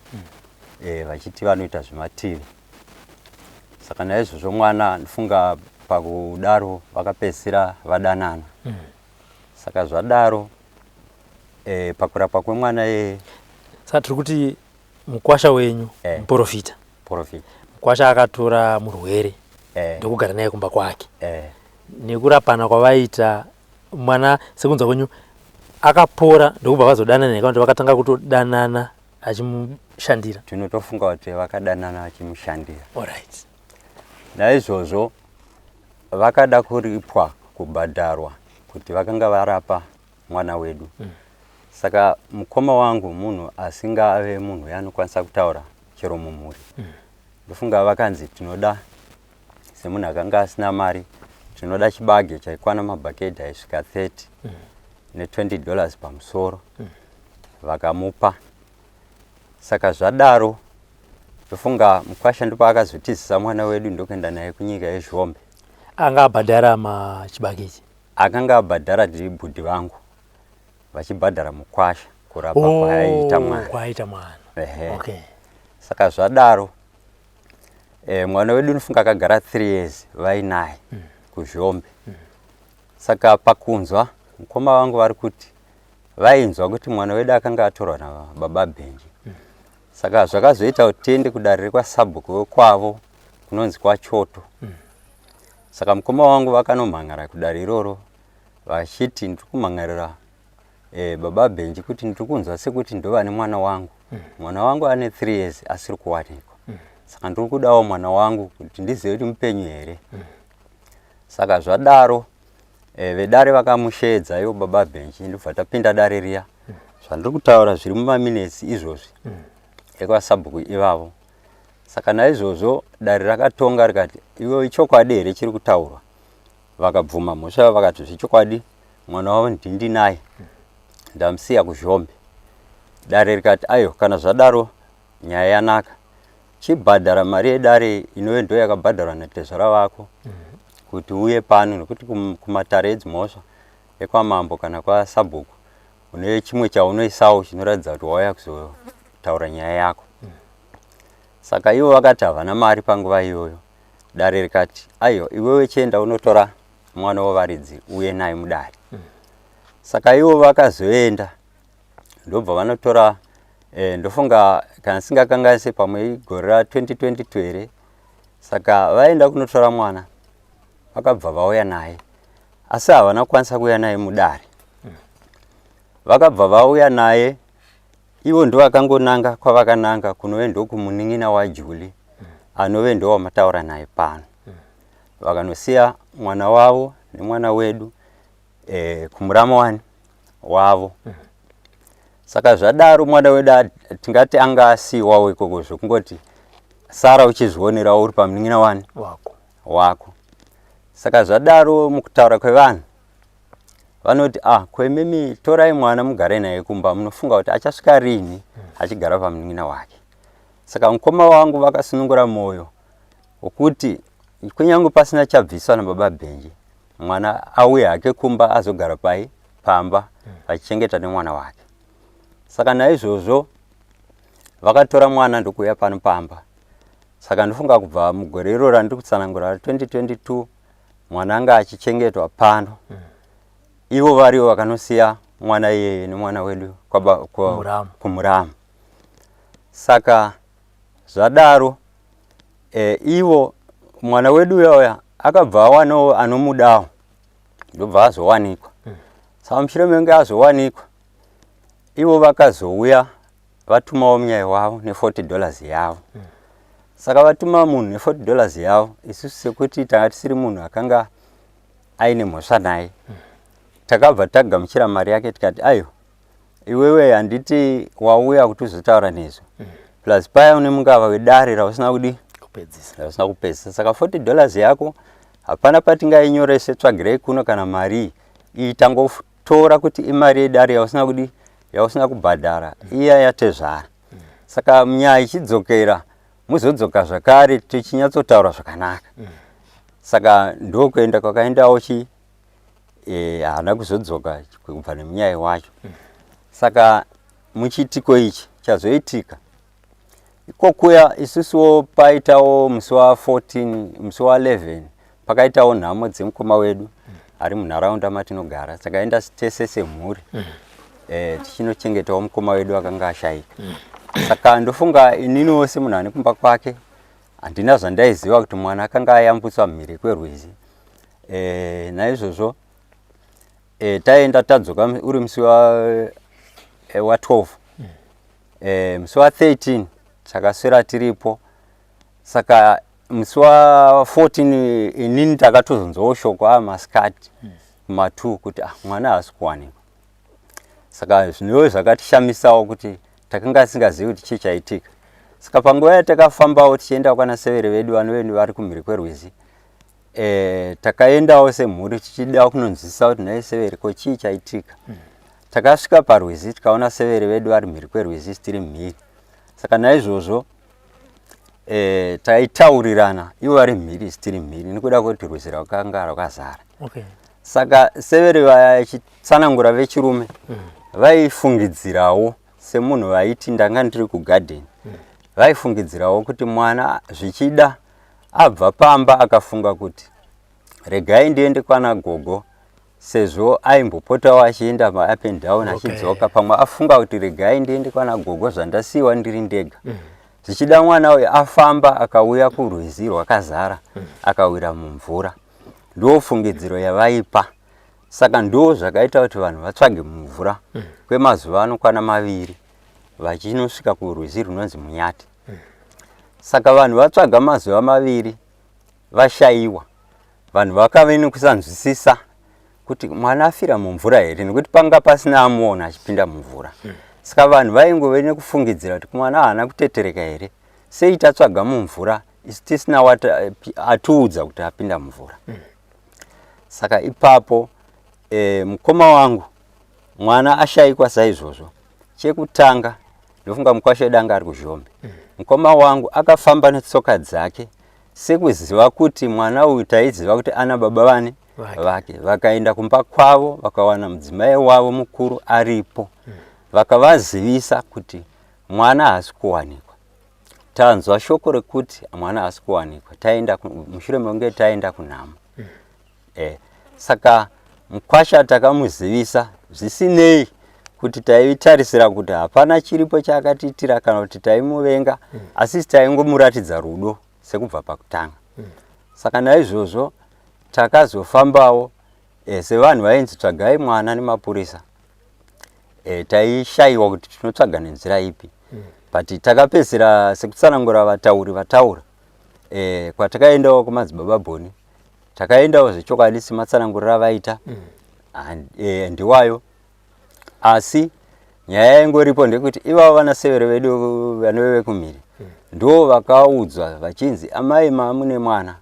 vachiti vanoita zvemativi. Saka naizvozvo mwana ndofunga pakudaro vakapedzisira vadanana. Saka zvadaro pakurapa kwemwana saka tiri kuti mukwasha wenyu muprofita mukwasha akatora murwere ndokugara naye kumba kwake nekurapana kwavaita mwana sekunzwa kwenyu akapora ndokubva vazodanana naye kuti vakatanga kutodanana achimushandira. Tinotofunga kuti vakadanana achimushandira. Alright. Naizvozvo vakada kuripwa kubhadharwa kuti vakanga varapa mwana wedu. Saka mukoma wangu munhu asingave munhu yanokwanisa kutaura chero mumuri. Ndofunga vakanzi tinoda semunhu akanga asina mari tinoda chibage chaikwana mabhaketi aisvika 30 ne$20 pamusoro. Vakamupa. Saka zvadaro ndofunga mukwasha ndipo akazotizisa mwana wedu ndokuenda naye kunyika yeZhombe. Anga abhadhara machibageti? Akanga abhadhara ndibhudhi vangu vachibhadhara mukwasha kurapa kwaaita mwana. Saka zvadaro mwana wedu ndofunga akagara 3 years vainaye kuZhombe. Saka pakunzwa mukoma wangu vari kuti vainzwa kuti mwana wedu akanga atorwa naBaba Benji. Saka zvakazoita kuti tiende kudarire kwaSabhuku kwavo kunonzi kwaChoto. Saka mukoma wangu vakanomhan'ara kudare iroro vachiti ndiri kumhan'arira Baba Benji kuti ndiri kunzwa sekuti ndova nemwana wangu. Mwana wangu ane 3 years asiri kuwanikwa. Saka ndiri kudawo mwana wangu kuti ndizive kuti mupenyu here. Saka zvadaro vedare vakamusheedza ivo Baba Benji ndobva tapinda dare riya. Zvandiri kutaura zviri mumaminitsi izvozvi ekwaSabhuku ivavo. Saka naizvozvo dare rakatonga rikati iwe ichokwadi here chiri kutaurwa. Vakabvuma mhosva vakati zvichokwadi mwana wavo ndinaye ndamusiya kuZhombe. Dare rikati aiyo kana zvadaro nyaya yanaka chibhadhara mari yedare inove ndo yakabhadharwa natezvara vako kuti uye pano nekuti kumatare edzimhosva ekwamambo kana kwaSabhuku une chimwe chaunoisawo chinoratidza kuti wauya kuzotaura nyaya yako. Saka ivo vakati havana mari panguva iyoyo. Dare rikati aiyo iwewe chienda unotora mwana wevaridzi uye naye mudare. Saka ivo vakazoenda ndobva vanotora ndofunga kana singakanganise pamwe igore ra2022 here. Saka vaenda kunotora mwana vakabva vauya naye asi havana kukwanisa kuuya naye mudare. Vakabva vauya naye ivo ndo vakangonanga kwavakananga kunove ndo kumunin'ina waJulie anove ndo wamataura naye pano. Vakanosiya mwana wavo nemwana wedu kumuramwani wavo. Saka zvadaro mwana wedu tingati anga asiwawo ikoko zvokungoti sara uchizvionera uri pamunin'ina wako. Saka zvadaro mukutaura kwevanhu vanoti kwemimi torai mwana mugare naye kumba, munofunga kuti achasvika rini achigara pamunun'una wake. Saka mukoma wangu vakasunungura moyo wokuti kunyange pasina chabviswa nababa Bhenji, mwana auye hake kumba azogara pamba vachichengeta nemwana wake. Saka naizvozvo vakatora mwana ndokuuya pano pamba. Saka ndofunga kubva mugore iro randiri kutsanangura 2022 mwana anga achichengetwa pano. Ivo variwo vakanosiya mwana iyeye nemwana wedu kuMuramu. Saka zvadaro ivo mwana wedu uya akabva awanawo anomudawo ndobva azowanikwa. Saka mushure menge azowanikwa ivo vakazouya vatumawo munyai wavo $40 yavo. Saka vatuma munhu $40 yavo, isusu sekuti tanga tisiri munhu akanga aine mhosva naye, takabva tagamuchira mari yake tikati aiyo iwewe handiti wauya kuti uzotaura nezvo plus paya une mungava wedare rausina kupedzisa. Saka $40 yako hapana patingainyorese, tsvagirei kuno kana mari iyi tangotora kuti imari yedare yausina kubhadhara iya yatezvara. Saka nyaya ichidzokera muzodzoka zvakare tichinyatsotaura zvakanaka. Saka ndokuenda kwakaendawo haana kuzodzoka kubva nemunyai wacho. Saka muchiitiko ichi chazoitika ikokuya isusuwo paitawo musi wa14 musi wa11 pakaitawo nhamo dzemukoma wedu ari munharaunda matinogara. Takaenda tese semhuri tichinochengetawo mukoma wedu akanga ashayika. Saka ndofunga ininiwo semunhu ane kumba kwake handina zvandaiziva kuti mwana akanga ayambutswa mhiri kwerwizi. Naizvozvo taenda tadzoka uri musi wa12 musi wa13 takaswera tiripo. Saka musi wa14 inini takatozonzwawo shoko masikati kuma2 kuti mwana haasi kuwanikwa. Saka zvinova zvakatishamisawo kuti takanga tisingazivi kuti chii chaitika. Saka panguva yatakafambawo tichienda kwana severe vedu vanovedu vari kumhiri kwerwizi, takaendawo semhuri tichida kunonzwisisa kuti nhai severe ko chii chaitika. Takasvika parwizi tikaona severe vedu vari mhiri kwerwizi tiri mhiri. Saka naizvozvo taitaurirana ivo vari mhiri tiri mhiri nekuda kwekuti rwizi rwakanga rwakazara. Saka severe vachitsanangura vechirume vaifungidzirawo semunhu vaiti ndanga ndiri kugadheni, vaifungidzirawo kuti mwana zvichida abva pamba akafunga kuti regai ndiende kwana gogo, sezvo aimbopotawo achienda ma-up and down achidzoka. Pamwe afunga kuti regai ndiende kwana gogo zvandasiyiwa ndiri ndega. Zvichida mwana uyu afamba akauya kurwizi rwakazara akawira mumvura. Ndo fungidziro yavaipa. Saka ndo zvakaita kuti vanhu vatsvage mumvura kwemazuva anokwana 2 vachinosvika kurwizi runonzi Munyati. Saka vanhu vatsvaga mazuva 2 vashayiwa. Vanhu vakave nekusanzwisisa kuti mwana afira mumvura here, nekuti panga pasina amuona achipinda mumvura. Saka vanhu vaingove nekufungidzira kuti mwana haana kutetereka here, sei tatsvaga mumvura isi tisina atiudza kuti apinda mumvura. Saka ipapo mukoma wangu mwana ashayikwa saizvozvo. Chekutanga ndofunga mukwasha wedu anga ari kuZhombe. Mukoma wangu akafamba netsoka dzake sekuziva kuti mwana uyu taiziva kuti ana baba vake. Vakaenda kumba kwavo vakawana mudzimai wavo mukuru aripo. Vakavazivisa kuti mwana haasi kuwanikwa. Tanzwa shoko rekuti mwana haasi kuwanikwa. Taenda mushure mekunge taenda kunhamo. Saka mukwasha takamuzivisa zvisinei kuti taitarisira kuti hapana chiripo chaakatiitira kana kuti taimuvenga, asi taingomuratidza rudo sekubva pakutanga. Saka naizvozvo takazofambawo sevanhu vainzi tsvagai mwana nemapurisa. Taishayiwa kuti tinotsvaga nenzira ipi. But takapedzera sekutsanangura vataura. Kwatakaendawo kumadzibaba Bhoni. Takaendawo zvechokwadi sematsanangurira avaita ndiwayo. Asi nyaya yaingoripo ndekuti ivavo vanasevere vedu vanove vekumhiri ndo vakaudzwa vachinzi amai mune mwana,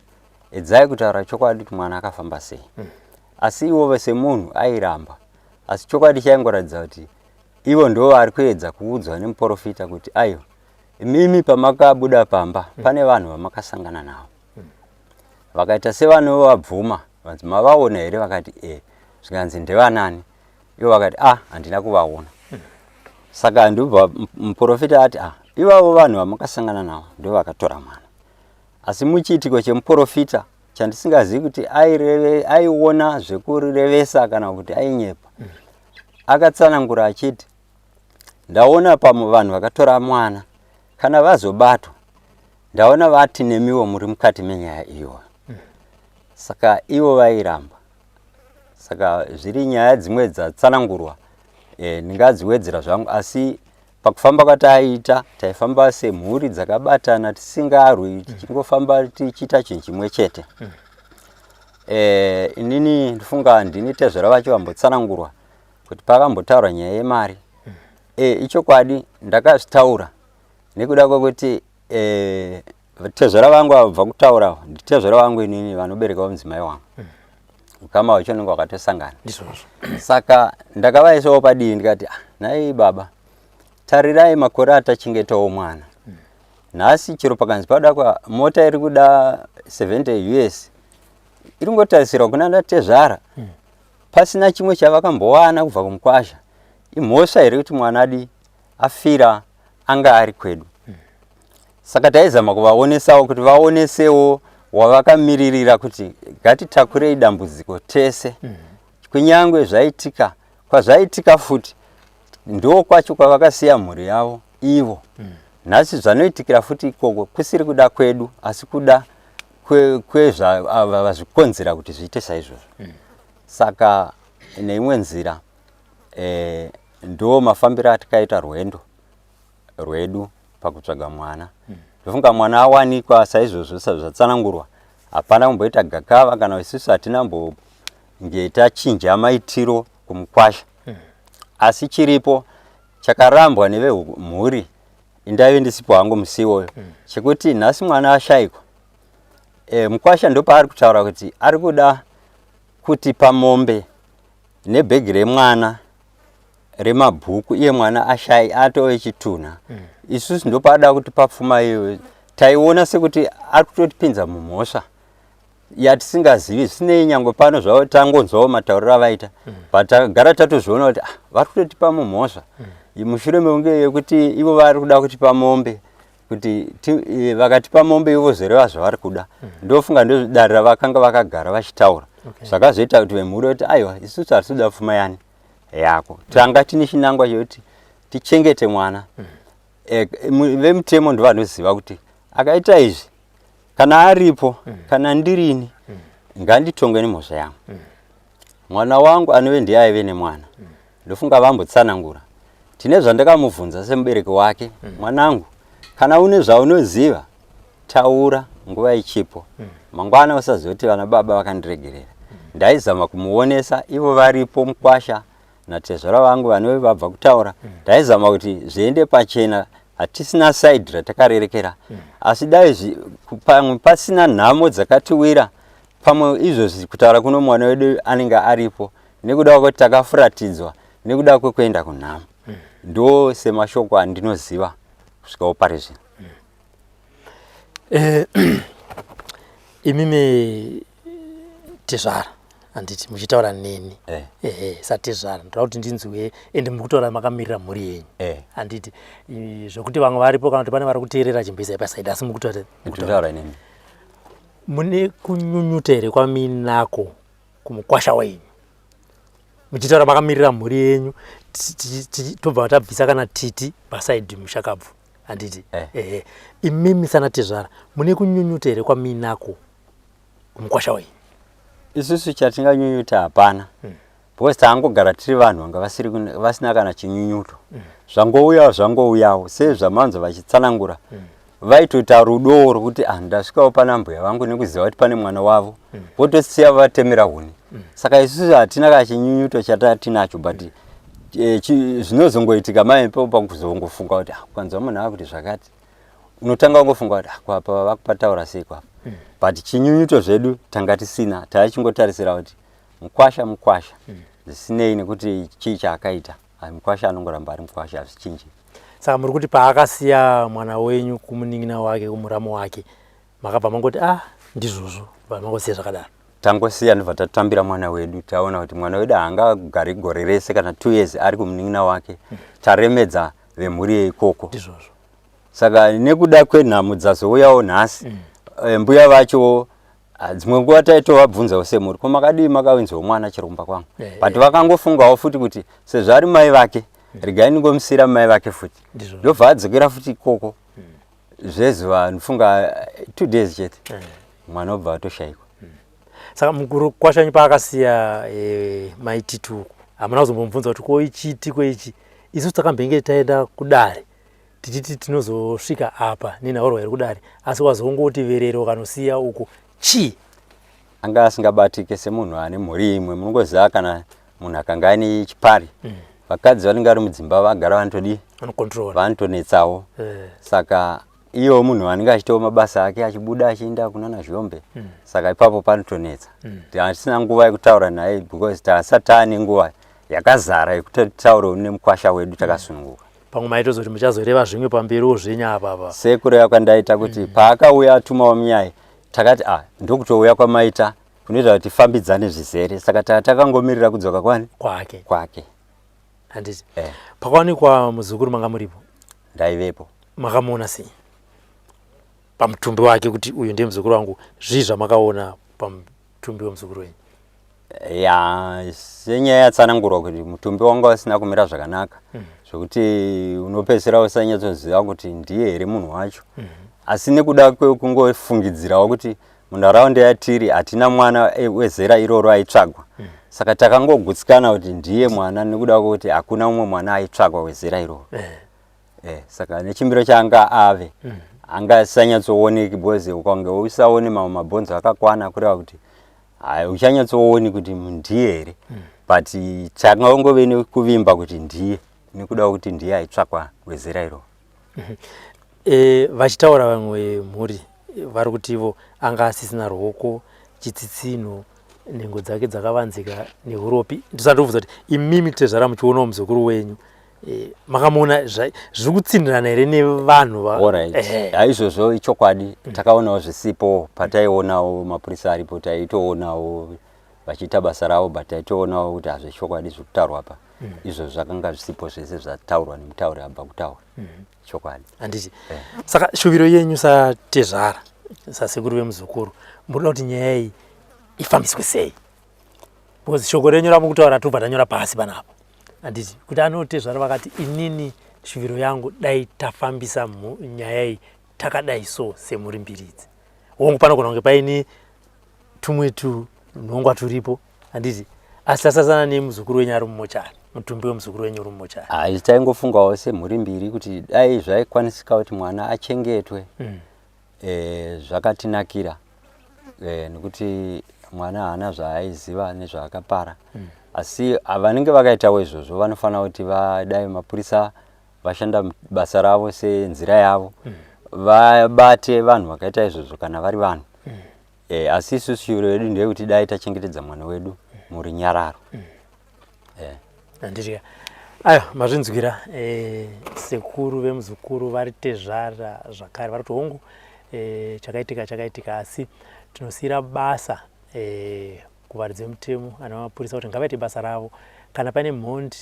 edzai kutaura chokwadi kuti mwana akafamba sei. asi iwo vese munhu airamba. Asi chokwadi chaingoratidza kuti ivo ndo vari kuedza kuudzwa nemuprofita kuti aiwa, mimi pamakabuda pamba pane vanhu vamakasangana navo. Vakaita sevanovabvuma, vanzi mavaona here? Vakati zvikanzi ndevanani? Ivo vakati handina kuvaona. Saka ndobva muprofita ati ivavo vanhu vamakasangana navo ndo vakatora mwana. Asi muchiitiko chemuprofita chandisingazivi kuti aiona zvekurevesa kana kuti ainyepa, akatsanangura achiti ndaona vanhu vakatora mwana, kana vazobatwa ndaona vati nemiwo muri mukati menyaya iyo. Saka ivo vairamba. Saka zviri nyaya dzimwe dzatsanangurwa ndingadziwedzera zvangu, asi pakufamba kwataiita taifamba semhuri dzakabatana tisingarwi, tichingofamba tichiita chinhu chimwe chete. Inini ndifunga ndini tezvera vacho vambotsanangurwa kuti pakambotaura nyaya yemari. Ichokwadi ndakazvitaura nekuda kwekuti tezvera vangu vabva kutaura, nditezvera vangu inini vanoberekawo mudzimai wangu. Ukama hwacho nenge hwakatosangana. Saka ndakavaisawo padivi ndikati nhai baba, tarirai makore atachengetawo mwana. Nhasi chero pakanzi padakwa mota iri kuda 70 US, iri ngotarisirwa kuna ndatezvara, pasina chimwe chavakambowana kubva kumukwasha. Imhosva here kuti mwana afira anga ari kwedu. Saka taizama kuvaonesawo kuti vaonesewo wavakamiririra kuti ngatitakurei dambudziko tese. Kunyangwe zvaitika, kwazvaitika futi, ndo kwacho kwavakasiya mhuri yavo ivo. Nhasi zvanoitikira futi ikoko kusiri kuda kwedu, asi kuda kwezvavazvikonzera kuti zviite saizvozvo. Saka neimwe nzira ndo mafambiro atakaita rwedu pakutsvaga mwana. Ndofunga mwana awanikwa saizvozvo zvatsanangurwa. Hapana kumboita gakava kana isusu hatina mbonge tachinja maitiro kumukwasha. Asi chiripo chakarambwa nevemhuri, indaive ndisipo hangu musi iwoyo, chekuti nhasi mwana ashayikwa. Mukwasha ndo paari kutaura kuti ari kuda kuti pamombe nebhegi remwana remabhuku iye mwana atove chitunha. Isusu ndo pada kuti papfuma iyo taiona sekuti ari kutotipinza mumhosva yatisingazivi. Zvisinei nyangwe pano zvavo tangonzwawo matauriro avaita, patagara tatozviona kuti vari kutotipa mumhosva. Mushure mekunge yekuti ivo vari kuda kutipa mombe, kuti vakatipa mombe ivo zereva zvavari kuda. Ndofunga ndozvidarira vakanga vakagara vachitaura. Zvakazoita kuti vemhuri kuti aiwa, isusu hatisi kuda pfuma yani yako, tanga tine chinangwa chekuti tichengete mwana. Vemutemo ndovanoziva kuti akaita izvi, kana aripo, kana ndirini, nganditongwe nemhosva yangu. Mwana wangu anove ndiye aive nemwana. Ndofunga vambotsanangura. Tine zvandakamubvunza semubereki wake, mwanangu, kana une zvaunoziva, taura nguva ichipo. Mangwana usazoti vana baba vakandiregerera. Ndaizama kumuonesa ivo varipo mukwasha natezvera vangu vanove vabva kutaura. Ndaizama kuti zviende pachena, hatisina side ratakarerekera. Asi dai pamwe pasina nhamo dzakatiwira, pamwe izvozvi kutaura kuno mwana wedu anenge aripo, nekuda kwekuti takafuratidzwa, nekuda kwekuenda kunhamo. Ndo semashoko andinoziva kusvikawo pari zvino. Imimi tezvara handiti muchitaura neni satezvara ndoda kuti ndinzwe ende mukutaura makamirira mhuri yenyu. Handiti zvokuti vamwe varipo kana kuti pane vari kuteerera chimbisa pasaidi, asi mukutaura neni. Mune kunyunyuta here kwaminako kumukwasha wenyu muchitaura makamirira mhuri yenyu, tobva tabvisa kana titi pasaidi mushakabvu. Handiti imimi sana tezvara mune kunyunyuta here kwaminako kumukwasha wenyu? Isusu chatinganyunyuta hapana. Because tangogara tiri vanhu vanga vasina kana chinyunyuto. Zvangouyawo sezvamanzo vachitsanangura. Vaitoita rudo rwokuti ndasvikawo pana mbuya vangu nekuziva kuti pane mwana wavo, votosiya vatemera huni. Saka isusu hatina kana chinyunyuto chatatinacho, but zvinozongoitika maipo pakuzongofunga kuti kwanza munhu akuti zvakati, unotanga kungofunga kuti apa vakupataura sei kwapa. But chinyunyuto zvedu tanga tisina, taichingotarisira kuti mukwasha zvisinei nekuti chii chaakaita, mukwasha anongoramba ari mukwasha hazvichinji. Saka muri kuti paakasiya mwana wenyu kumunin'ina wake kumuramo wake makabva mangoti ndizvozvo mangosiya zvakadaro? Tangosiya ndobva tatambira mwana wedu, taona kuti mwana wedu haangagari gore rese kana 2 years ari kumunin'ina wake, taremedza vemhuri yeikoko. Ndizvozvo. Saka nekuda kwenhamo dzazouyawo nhasi, mbuya vacho dzimwe nguva taitovabvunzawo semuri, ko makadii makawinzawo mwana chiromba kwangu, but vakangofungawo futi kuti sezvo ari mai vake regai ningomusiyira mai vake futi, ndobva adzokera futi ikoko. Zvezuva ndifunga 2 days chete mwana obva atoshayikwa. Saka mukuru kwashanyu paakasiya maititu hamuna kuzombomubvunza kuti ko ichiti ichi isu takambenge taenda kudare tichiti tinozosvika apa nenhauro iri kudare, asi wazongoti verero ukanosiya uko chii? Anga asingabatike semunhu ane mhuri imwe. Munongoziva kana munhu akanga ane chipari, vakadzi vanenge vari mudzimba vagara vanotonetsawo. Saka iyo munhu anenge achitawo mabasa ake achibuda achienda kunana zviombe, saka ipapo panotonetsa. Hatisina nguva yekutaura naye because tasati taane nguva yakazara yekutaurawo nemukwasha wedu takasununguka. Pamwe maitozoti muchazoreva zvimwe pamberiwo zvenyu apa. Sekuru yakandaita kuti paakauya atumawo munyaya takati ndokutouya kwamaita kunoita kuti tifambidzane zvizere, saka takangomirira kudzoka kwake. Handiti pakawanikwa muzukuru manga muripo? Ndaivepo. Makamuona sei pamutumbi wake kuti uyu ndiye muzukuru wangu? Zvii zvamakaona pamutumbi wemuzukuru wenyu? Senyaya yatsanangurwa kuti mutumbi wanga usina kumira zvakanaka, zvokuti unopedzisira usanyatsoziva kuti ndiye here munhu wacho. Asi nekuda kwekungofungidzirawo kuti munharaunda yatiri hatina mwana wezera iroro aitsvagwa, saka takangogutsikana kuti ndiye mwana nekuda kwekuti hakuna umwe mwana aitsvagwa wezera iroro. Saka nechimbiro chaanga ave anga asanyatsooneki, because ukange usaone mamwe mabhonzo akakwana kureva kuti uchanyatsooni kuti ndiye here, but changangove nekuvimba kuti ndiye nekuda kwekuti ndiye aitsvakwa wezera iroro. Vachitaura vamwe mhuri vari kuti ivo anga asisina ruoko, chitsitsinho, nhengo dzake dzakavanzika neuropi. Ndisati kubvunza kuti imimi tezvara muchionawo muzukuru wenyu makamuona zviri kutsindirana here nevanhu? Izvozvo ichokwadi, takaonawo zvisipo pataionawo mapurisa aripo, taitoonawo vachiita basa ravo, but taitoonawo kuti hazvechokwadi zviri kutaurwa apa. Izvo zvakanga zvisipo zvese zvataurwa nemutauri abva kutaura chokwadi. Handiti saka shuviro yenyu satezvara sasekuru vemuzukuru murikuda kuti nyaya iyi ifambiswe sei? Because shoko renyu ramukutaura tobva tanyora pasi panapa. Handiti kuti anotezvara vakati inini shuviro yangu dai tafambisa nyaya iyi takadai so semuri mbiridzi, hongu panogona kunge paine tumwe tunhongwa turipo. Handiti asi tasasana nemuzukuru wenyu ari mumochari, mutumbi wemuzukuru wenyu uri mumochari. Taingofungawo semhuri mbiri kuti dai zvaikwanisika kuti mwana achengetwe, zvakatinakira, nekuti mwana haana zvaaiziva nezvaakapara. Asi vanenge vakaitawo izvozvo vanofanira kuti vadai mapurisa vashanda basa ravo senzira yavo, vabate vanhu vakaita izvozvo kana vari vanhu. Asi isusu shuviro yedu ndeyekuti dai tachengetedza mwana wedu muri nyararo. Handiti ayo mazvinzwira sekuru vemuzukuru vari tezvara zvakare vari kuti hongu chakaitika, asi tinosiyira basa kuvaridzi vemutemo ana mapurisa kuti ngavaite basa ravo. Kana paine mhondi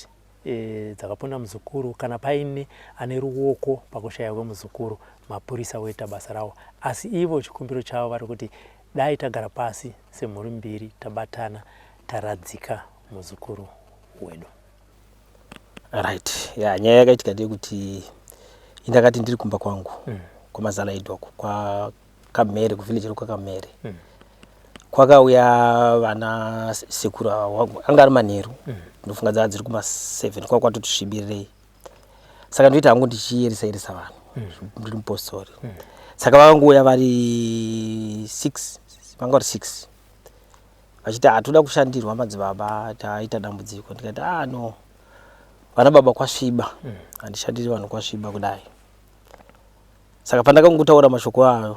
dzakaponda muzukuru, kana paine ane ruoko pakushaya kwemuzukuru, mapurisa voita basa ravo. Asi ivo chikumbiro chavo vari kuti dai tagara pasi semhuri mbiri tabatana taradzika muzukuru wedu. Right. Nyaya yakaitika ndeyekuti indakati ndiri kumba kwangu kwamazala idoko kwa Kamere, kuvillage kwakaMere. Kwakauya vana sekuru wangu anga ari manheru, ndofunga dzava dziri kuma7 kwakatoti svibirei. Saka ndoita hangu ndichiyeresa vanhu ndiri mupostori. Saka vakangouya vari 6, vanga vari 6 vachiti hatoda kushandirwa madzibaba, taita dambudziko. Ndikati no, vana baba kwasviba, handishandiri vanhu kwasviba kudai. Saka pandakangotaura mashoko ayo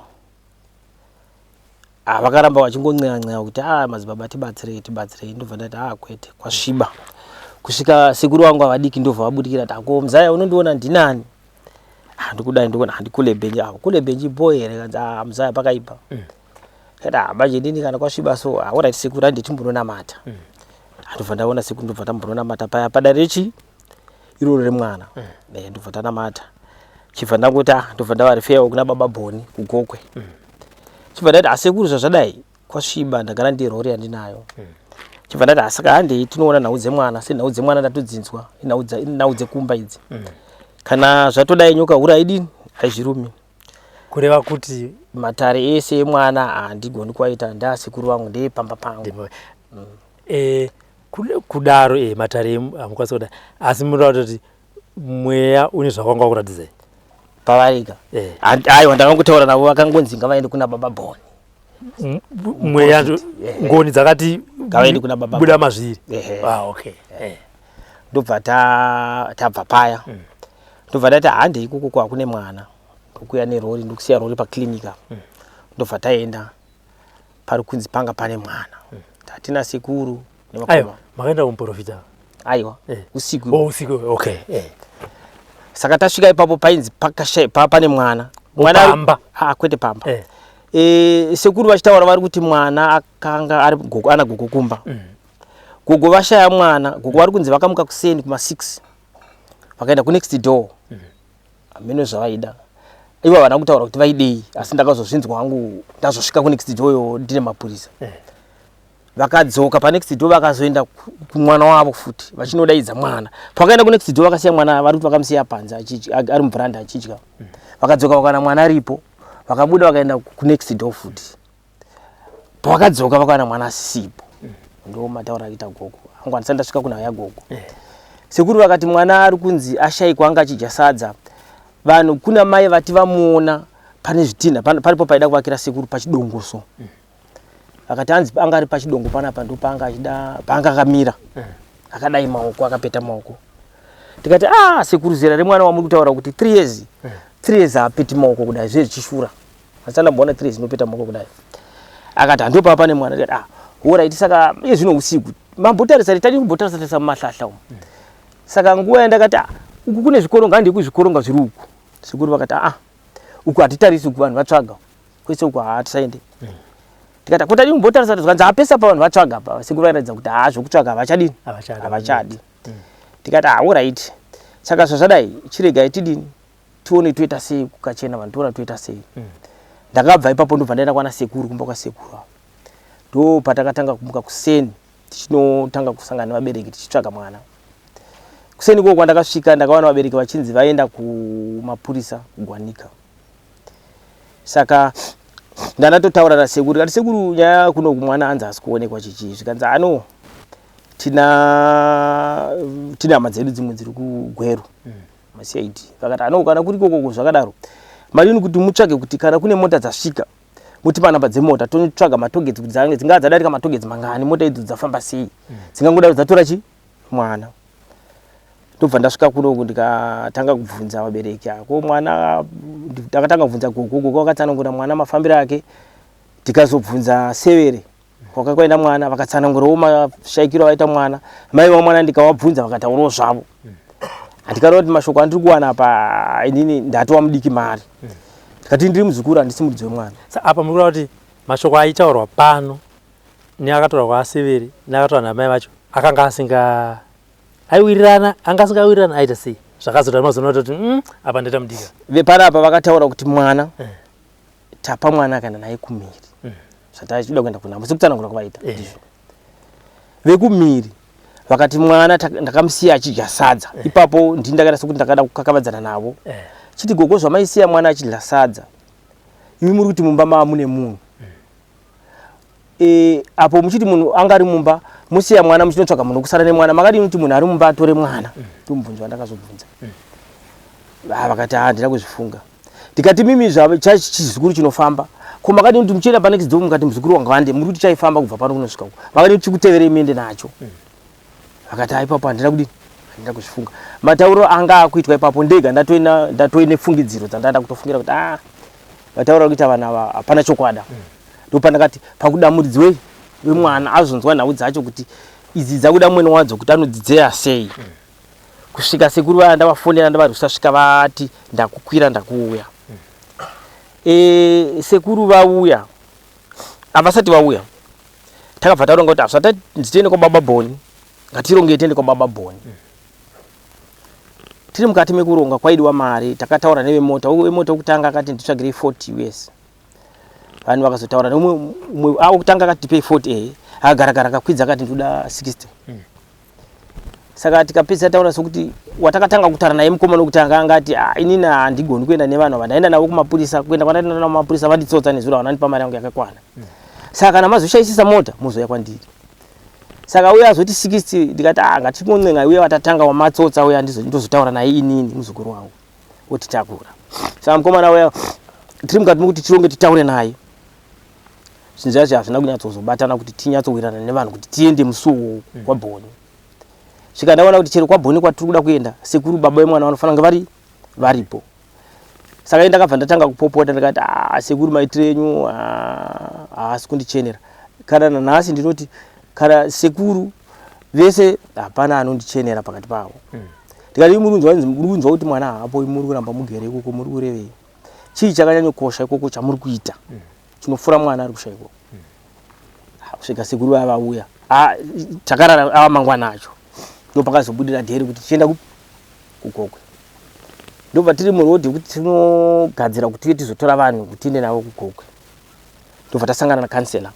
vakaramba vachingon'eya kuti madzibaba tibatsirei ndobva ndati kwete kwasviba. Kusvika sekuru wangu avadiki ndobva vabudikira kuti ako mzaya unondiona ndinani? Ndikudai ndikuona handikule benji kule benji boy here kanzi mzaya pakaipa. Kada manje ndini kana kwasviba so alright sekuru handiti mbononamata. Ndobva ndaona sekuru ndobva tambononamata paya padarechi iroro remwana. Ndobva tanamata. Chibva ndangoti ndobva ndavarifewa kuna baba Boni kugokwe. Chibva ndati asekuru zvazvadai kwasviba ndagara ndirori yandinayo. Chibva ndati asaka handei tinoona nhau dzemwana senhau dzemwana ndatodzinzwa nhau dzekumba idzi. Kana zvatodai nyoka hura idini haizvirumi. Kureva kuti matare ese emwana handigoni kwaita ndasekuru wangu ndepamba pangu. Kudaro matare amukwanisa kudai asi munotaura kuti mweya une zvakanga kuratidzai pavarika. Aiwa ndakangutaura navo vakangonzi ngavaende kuna baba Boni. Mweya ngoni dzakati ngavaende kuna baba buda mazviri. Okay. Ndobva tabva paya. Ndobva ndati handei ikoko kwakune mwana kukuya nerori ndokusiya rori paklinika. Ndobva taenda pari kunzi panga pane mwana. Tatina sekuru nemakoma. Makaenda kumuprofita. Aiwa usiku. Usiku. Okay. Saka tasvika ipapo painzi pane mwana. Mwana pamba. Kwete pamba. Sekuru vachitaura vari kuti mwana akanga ari ana gogo kumba. Gogo vashaya mwana, gogo vari kunzi vakamuka kuseni kuma 6. Vakaenda ku next door. Ameno zvavaida. Ivo vana kutaura kuti vaidei asi ndakazozvinzwa hangu ndazosvika ku next door yo ndine mapurisa. Vakadzoka pa next door vakazoenda kumwana wavo futi vachinodaidza mwana. Pakaenda ku next door vakasiya mwana vari kuti vakamusiya panze ari mubveranda achidya. Vakadzoka vakana mwana aripo. Vakabuda vakaenda ku next door futi. Pavakadzoka vakana mwana asisipo. Ndo mataura akaita gogo. Hangu andisanda svika kuna ya gogo. Sekuru vakati mwana ari kunzi ashayikwa anga achidya sadza. Vanhu kuna mai vati vamuona pane zvitina paripo paida kuvakira sekuru pachidongoso. Vakati anga ari pachidongo panapa ndo panga achida panga akamira. Akadai maoko akapeta maoko. Tikati sekuru zera remwana wamuri kutaura kuti 3 years. 3 years apeti maoko kudai zvezvichishura. Asana mbona 3 years nopeta maoko kudai. Akati ndo papa pane mwana tikati alright saka zvino usiku. Mambotarisari tadi kumbotarisarisa mumahlahla umu. Saka nguwa yandakati uku kune zvikoro ngandi kuzvikoronga zviri uku. Sekuru vakati uku hatitarisi uku vanhu vatsvaga. Kwese uku hatisaende. Tikati kutadi kumbotarisari zvanzi apesa pa vanhu vatsvaga pa. Sekuru vakaratidza kuti zvokutsvaga havachadini? Havachadi. Tikati alright. Saka zvazvadai chiregai tidini? Tione toita sei kukachena vanhu toona toita sei. Ndakabva ipapo ndobva ndaenda kwana sekuru kumba kwa sekuru. Ndo patakatanga kumuka kuseni tichinotanga kusangana nevabereki tichitsvaga mwana. Kuseni koko kwandakasvika ndakaona vabereki vachinzi vaenda kumapurisa kugwanika. Saka ndandatotaura nasekuru kuti sekuru nyaya kuno kumwana anzi asikuonekwa chichi zvikanzi tina hama dzedu dzimwe dziri kuGweru maCID. Vakati kana kuri koko zvakadaro madini kuti mutsvage kuti kana kune mota dzasvika mutipa namba dzemota totsvaga matogedzi kuti dzingaa dzadarika matogedzi mangani mota idzo dzafamba sei dzingangodaro dzatora mwana. Ndobva ndasvika kuno ndikatanga kubvunza vabereki ako mwana ndakatanga kubvunza gogo wakatsanangura mwana mafambiro ake. Tikazobvunza severe kwakaenda mwana vakatsanangurawo mashaikiro avaita mwana. Mai vamwana ndikavabvunza vakataurawo zvavo. Ndikaona kuti mashoko andiri kuwana apa inini ndatova mudiki mari. Ndikati ndiri muzukuru handisi mudzi wemwana. Apa muri kuti mashoko aitaurwa pano neakataurwa kwaasevere neakataurwa namai vacho akanga asinga aiwirirana anga asingawirirana aita sei zvakazota mazoona kuti apa ndaita mudika. Vepanapa vakataura kuti mwana tapa mwana akaenda naye kumhiri. Zvataachida kuenda kunamo sekutsanangura kwavaita. Vekumhiri vakati mwana ndakamusiya achidya sadza. Ipapo ndini ndakaita sekuti ndakada kukakavadzana navo. Chiti gogo zvamaisiya mwana achidya sadza. Imi muri kuti mumba mune munhu. Apo muchiti munhu anga ari mumba musiya mwana muchinotsvaga munhu kusara nemwana makadini kuti munhu ari mumba atore mwana. Ndomubvunzo wandakazobvunza. Vakati ndina kuzvifunga. Tikati mimi chizukuru chinofamba. Ko makadini kuti muchienda pane next door mukati muzukuru wanga wande muri kuti chaifamba kubva pano kunosvika uko. Makadini kuti kuteverei miende nacho. Vakati ipapo handina kudini? Handina kuzvifunga. Matauro anga akuitwa ipapo ndega ndatoine fungidziro dzandanda kutofungira kuti vataura kuti vanhu ava hapana chokwada. ndopa ndakati pakudamuridzi wemwana azonzwa nhau dzacho kuti idzi dzakuda mwene wadzo kuti anodzidzera sei. Kusvika sekuru vaya ndavafonera ndavari kusasvika vati ndakukwira ndakuuya. Sekuru vauya avasati vauya takabva taronga kuti asata nditiende kwababa Boni, ngatironge tiende kwababa Boni. Tiri mukati mekuronga kwaidiwa mari, takataura nevemota. Wemota wokutanga akati nditsvagire 40 US. Vanhu vakazotaura umwe awokutanga akati pay 40 agaragara akakwidza akati ndoda 60. Saka tikapedza taura sokuti watakatanga kutara naye mukomana wokutanga angati inini handigoni kuenda nevanhu ava, ndaenda navo kumapurisa, kuenda kwandaenda navo kumapurisa vanditsotsa nezuro vanandipa mari yangu yakakwana. Saka kana mazoshaisisa mota muzoya kwandiri. Saka uya azoti 60 ndikati ngatimon'enga uya watatanga wamatsotsa uya ndizotaura naye inini muzukuru wangu otitakura. Saka mukomana uya tiri mukati mokuti tironge titaure naye. Zvinhu zvacho hazvina kunyatsozobatana kuti tinyatsowirana nevanhu kuti tiende musuwo kwaBhoni. Svika ndaona kuti chero kwaBhoni kwatiri kuda kuenda sekuru baba vemwana vanofanira kunge varipo. Saka ndakabva ndatanga kupopota ndikati sekuru maitire enyu haasi kundichenera. Kana nanhasi ndinoti kana sekuru vese hapana anondichenera pakati pavo. Ndikati muri kuti mwana haapo muri kuramba mugere ikoko muri kurevei. Chii chakanyanyokosha ikoko chamuri kuita chinofura mwana ari kusha ikoko. Kusvika sekuru vaya vauya takarara ava mangwana acho ndopakazobudira dheri kuti tichienda kugogwe. Ndobva tiri murodhi kuti tinogadzira kuti tizotora vanhu kuti tiende navo kugogwe. Ndobva tasangana nakansela.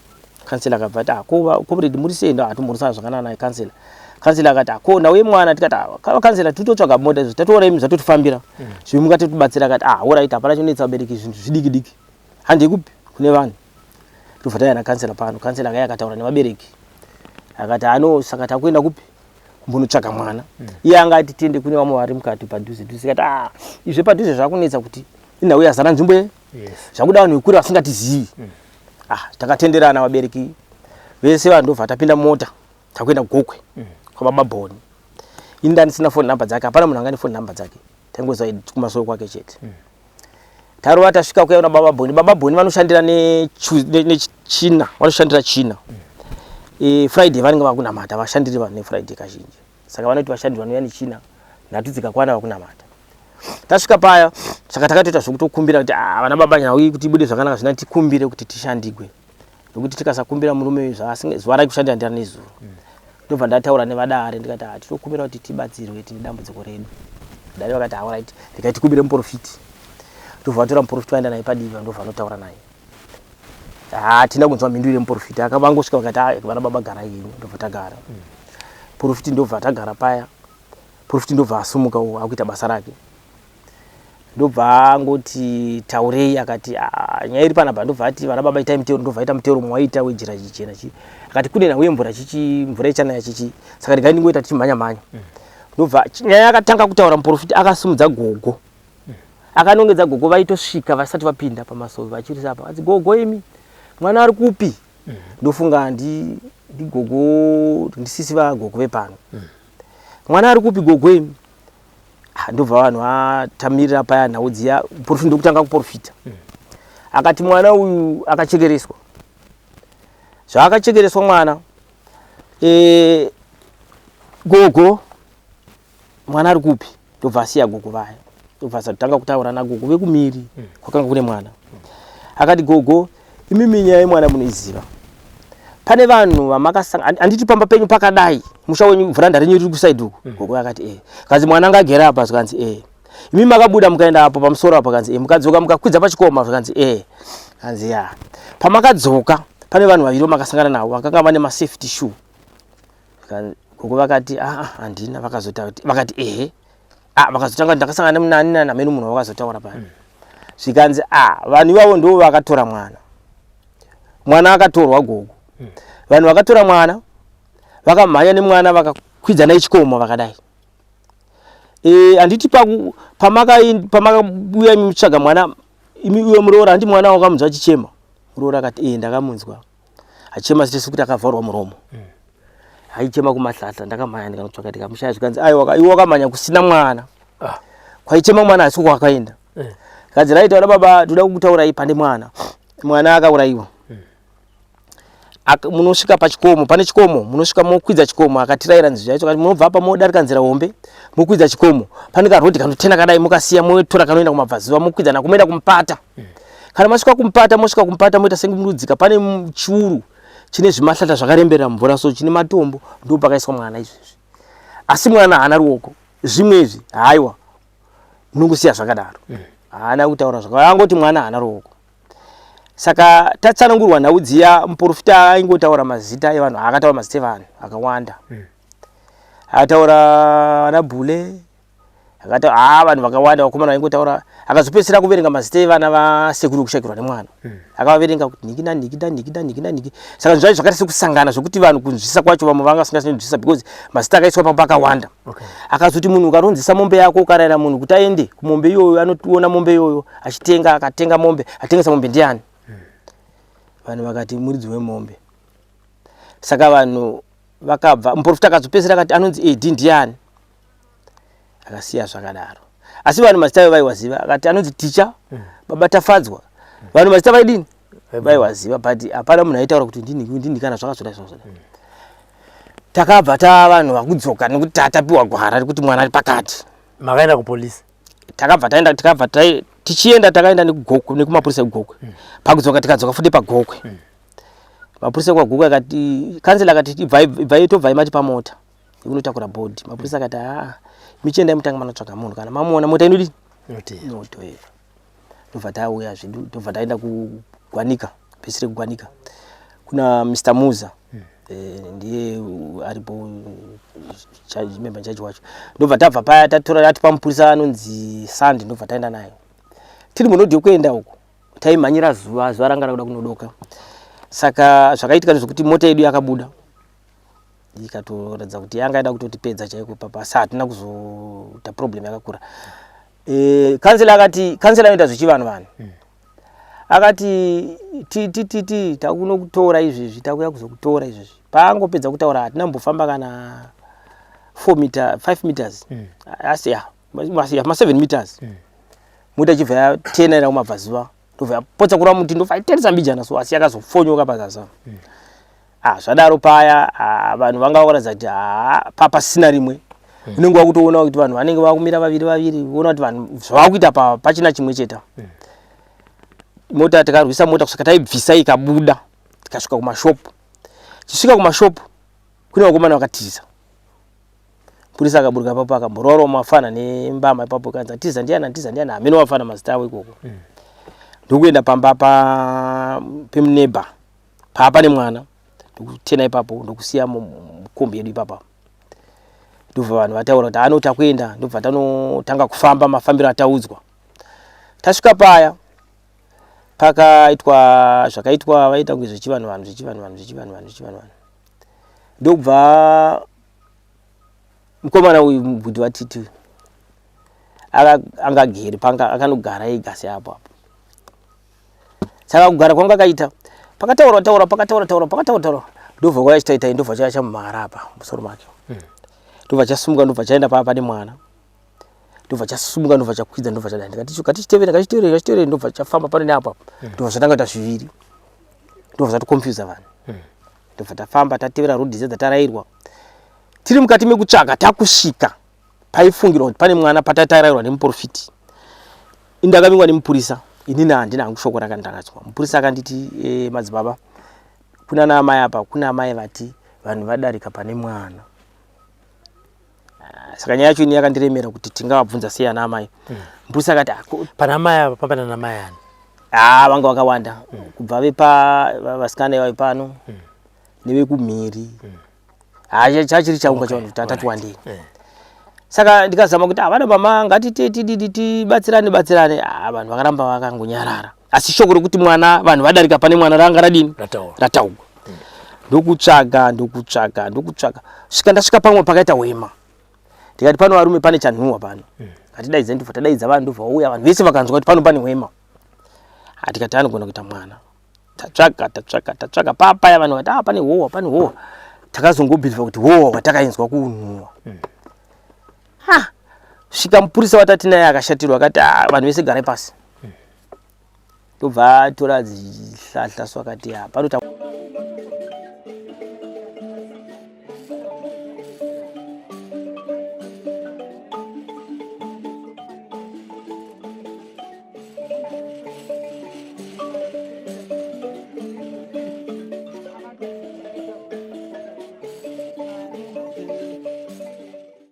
Kansela akabva ati comrade muri sei? Ndatomurisana zvakanaka naye kansela. Kansela akati nauye mwana, tikati kansela titotsvaga mota izvo tatoona imi zvatotifambira zvimwe mungatotibatsira. Akati alright hapana chinonetsa vabereki zvinhu zvidiki diki handei kupi kune vanhu. Ndobva tauya nakansela pano. Kansela akaya akataura nevabereki akati saka takuenda kupi kumbonotsvaga mwana. Iye angati tiende kune vamwe vari mukati padhuze dhuze. Akati izve padhuze zvakunetsa kuti inhau yazara nzvimbo zvakuda vanhu vekure vasingatizivi. Takatenderana vabereki vese vanhu ndobva tapinda mota takuenda kugogwe kwababa Bhoni. Ini ndandisina phone number dzake, hapana munhu angane phone number dzake, taingoziva kumasoro kwake chete. Tarova tasvika kuyaona baba Bhoni. Baba Bhoni vanoshandira nechina, vanoshandira China. Friday vanenge vakunamata, vashandiri vanhu neFriday kazhinji. Saka vanoti vashandiri vanouya nechina, nhatu dzikakwana vakunamata. Tasvika paya saka takatoita zvokutokumbira kuti vana baba nyauyi kuti ibude zvakanaka zvina tikumbire kuti tishandigwe. Nokuti tikasakumbira murume zuva rake kushandira ndiyana nezuro. Ndobva ndataura nevadare ndikati tinokumbira kuti tibatsirwe tine dambudziko redu. Dare vakati alright, ndikati tikumbire muprofiti. Ndobva vatora muprofiti vaenda naye padivi ndobva vanotaura naye. Tina kunzwa mhinduro yemuprofiti. Akavangosvika vakati vana baba garai henyu. Ndobva tagara. Profiti ndobva tagara paya. Profiti ndobva asumuka akuita basa rake. Ndobva angoti taurei akati nyaya iri panapa. Ndobva ati vana baba itai mutero. Ndobva aita mutero mwaita wejira chichena chi. Akati kune nhauye mvura ichanaya chichi. Saka ndikai ndingoita tichimhanya mhanya. Ndobva nyaya akatanga kutaura muprofiti akasumudza gogo. Akanongedza gogo vaitosvika vasati vapinda pamasoro vachiri sapa. Ati gogo imi mwana ari kupi? Ndofunga ndigogo ndisisi vagogo vepano. Mwana ari kupi gogo imi? Ndobva vanhu vatamirira paya nhau dziya profiti ndokutanga kuprofita. Akati mwana uyu akachekereswa. Zvaakachekereswa mwana gogo mwana ari kupi? Ndobva asiya gogo vaya. Ndobva asatanga kutaura nagogo vekumiri kwakanga kune mwana. Akati gogo imimi nyaya yemwana munoiziva. Pane vanhu vamakasangana handiti pamba penyu pakadai musha wenyu vhuranda renyu riri kusaidi uku. Gogo akati kazi mwana ngagera apa zvakanzi imimi makabuda mukaenda apo pamusoro apa kanzi mukadzoka mukakwidza pachikoma zvakanzi kanzi pamakadzoka pane vanhu vaviri vamakasangana navo vakanga vane masafety shoe. Gogo vakati handina. Vakati vakazotanga ndakasangana nemunani nameni munhu wakazotaura pano. Zvikanzi vanhu ivavo ndo vakatora mwana akatorwa gogo. Vanhu vakatora mwana vakamhanya nemwana vakakwidza naye chikomo vakadai. Handiti pamakabuya mutsvaga mwana imi uyo muroora handi mwana wakamunzwa achichema. Muroora akati ndakamunzwa achema sekuti akavharwa muromo. Aichema kumahlahla ndakamhanya ndikanotsvaka ndikamushaya zvikanzi iwe wakamhanya kusina mwana. Kwaichema mwana asi kwakaenda. Kanzi raita vana baba toda kukutaurai pane mwana akaurayiwa. munosvika pachikomo, pane chikomo, munosvika mokwidza chikomo, akatiraira nzira yacho, munobva apa modarika nzira hombe, mokwidza chikomo, pane karodhi kanotena kadai, mukasiya motora kanoenda kumabvazuva, mokwidza nakuenda kumupata. Kana masvika kumupata moita senge murudzika, pane chiuru chine zvimahlata zvakarembera mvura, so chine matombo, ndo pakaiswa mwana izvezvi. Asi mwana haana ruoko, zvimwezvi haiwa munongosiya zvakadaro, haana kutaura zvakadaro, angoti mwana haana ruoko. Saka tatsanangurwa nhau dziya, muprofita aingotaura mazita evanhu, akataura mazita evanhu akawanda. Akataura ana Bhule, akataura vanhu vakawanda, vakomana aingotaura, akazopedzisira kuverenga mazita evana vasekuru kushakirwa nemwana. Akavaverenga kuti nikida. Saka zvinhu zvakati sekusangana zvokuti vanhu kunzvisa kwacho vamwe vanga vasingasinzvisa because mazita akaiswa papo akawanda. Akazoti munhu ukaronzesa mombe yako, ukarayira munhu kuti aende kumombe iyoyo, anotiona mombe iyoyo achitenga, akatenga mombe, atengesa mombe ndiani? Vanhu vakati muridzi wemombe. Saka vanhu vakabva, muprofita akazopedzisira akati anonzi Edhi ndiani? Akasiya zvakadaro. Asi vanhu mazita avo vaiwaziva, akati anonzi Ticha, baba tafadzwa. Vanhu mazita vaidini? Vaiwaziva, but hapana munhu aitaura kuti ndini kana zvakazvoda izvozvo. Takabva vanhu vakudzoka nekuti tatapiwa gwara rekuti mwana ari pakati. Makaenda kupolisi? Tikabva tichienda takaenda neGokwe, nekumapurisa eGokwe. Pakudzoka tikadzoka futi paGokwe. Mapurisa kwaGokwe akati, kansela akati ibvai tobvai mati pamota inotakura bhodhi. Mapurisa akati michienda mutanga manotsvaga munhu, kana mamuona mota inodini? Moto. Ndobva tauya zvedu, ndobva taenda kuGwanika, pesire kuGwanika. Kuna Mr. Muza, ndiye aripo member judge wacho. Ndobva tabva paya tatora atipa mupurisa anonzi Sandi, ndobva taenda naye. Tiri munodhi kuenda uko, taimhanyira zuva ranga rakuda kunodoka. Saka zvakaitika nezvokuti mota yedu yakabuda, ikatoratidza kuti yanga ida kutotipedza chaiko papa, asi hatina kuzoita problem yakakura. Kansela akati, kansela anoita zvechivanhu. Akati takuno kutora izvezvi, takuya kuzokutora izvezvi. Paangopedza kutaura hatina mbofamba kana 5 meters. Asi ma 7 meters. Mota chibva yatenaira kumabvazuva, ndobva yapotsa kurwa muti, ndobva yaiteresa mbijana, so asi yakazofonyoka pazasa. Zvadaro paya vanhu vanga vakuratidza kuti papa sina rimwe. Unenge wakutoona kuti vanhu vanenge vakumira vaviri, uona kuti vanhu zvavakuita pachina chimwe cheta. Mota tikarwisa mota kusvika taibvisa ikabuda, tikasvika kumashopu. Tichisvika kumashopu, kune vakomana vakatiza. Purisa akaburuka papo akamborora mafana nembama ipapo, kanza tiza ndiana ameno wafana mazita awo ikoko. Ndokuenda pamba pemuneba, papa nemwana, ndokutena ipapo, ndokusiya mukombi yedu ipapo. Ndobva vanhu vataura kuti anota kuenda, ndobva tanotanga kufamba mafambiro ataudzwa. Tasvika paya, pakaitwa zvakaitwa vaita kunge zvechivanhu. Ndobva mukomana uyu mubvudhi watiti angagere panga akanogara ega seapo. Saka kugara kwangu akaita pakataura ndobva kwaichitaita, ndobva chaya chamumhara apa musoro make. Ndobva chasumuka, ndobva chaenda papa nemwana. Ndobva chasumuka, ndobva chakwidza, ndobva chadai. Katichitevere, ndobva chafamba pano neapo. Ndobva zvatanga kuita zviviri. Ndobva zvatokonfyuza vanhu. Ndobva tafamba tatevera rodhi dzatarayirwa. Tiri mukati mekutsvaga takusvika paifungirwa kuti pane mwana patatarayirwa nemuprofiti. Indakavingwa nemupurisa, inini handina hangu shoko rakandakatswa. Mupurisa akanditi madzibaba, kuna naamai apa, kuna amai vati vanhu vadarika pane mwana. Saka nyaya yacho ini yakandiremera kuti tingavabvunza sei ana amai. Mupurisa akati pana amai apa pambana namai ani? Vanga vakawanda. Kubva vasikana ivai pano, nevekumhiri. Chachiri chaunga chavanhu tatati wandei. Saka ndikazama kuti vana mama ngatibatsirane. Vanhu vakaramba vakangonyarara. Asi shoko rokuti mwana vanhu vadarika pane mwana ranga radini? Rataurwa. Ndokutsvaga. Svika ndasvika pamwe pakaita wema. Ndikati pano varume pane chanhuwa pano. Ngatidaidze, ndobva tadaidza vanhu, ndobva vauya vanhu vese vakanzwa kuti pano pane wema. Tikati anogona kuita mwana. Tatsvaga papaya vanhu vati pane hohwa. Takazongobvisa kuti hohwa kwatakainzwa kunhuwa. Svika mupurisa watati naye akashatirwa, akati vanhu vese garai pasi. Ndobva atora zihlahla, so akati pano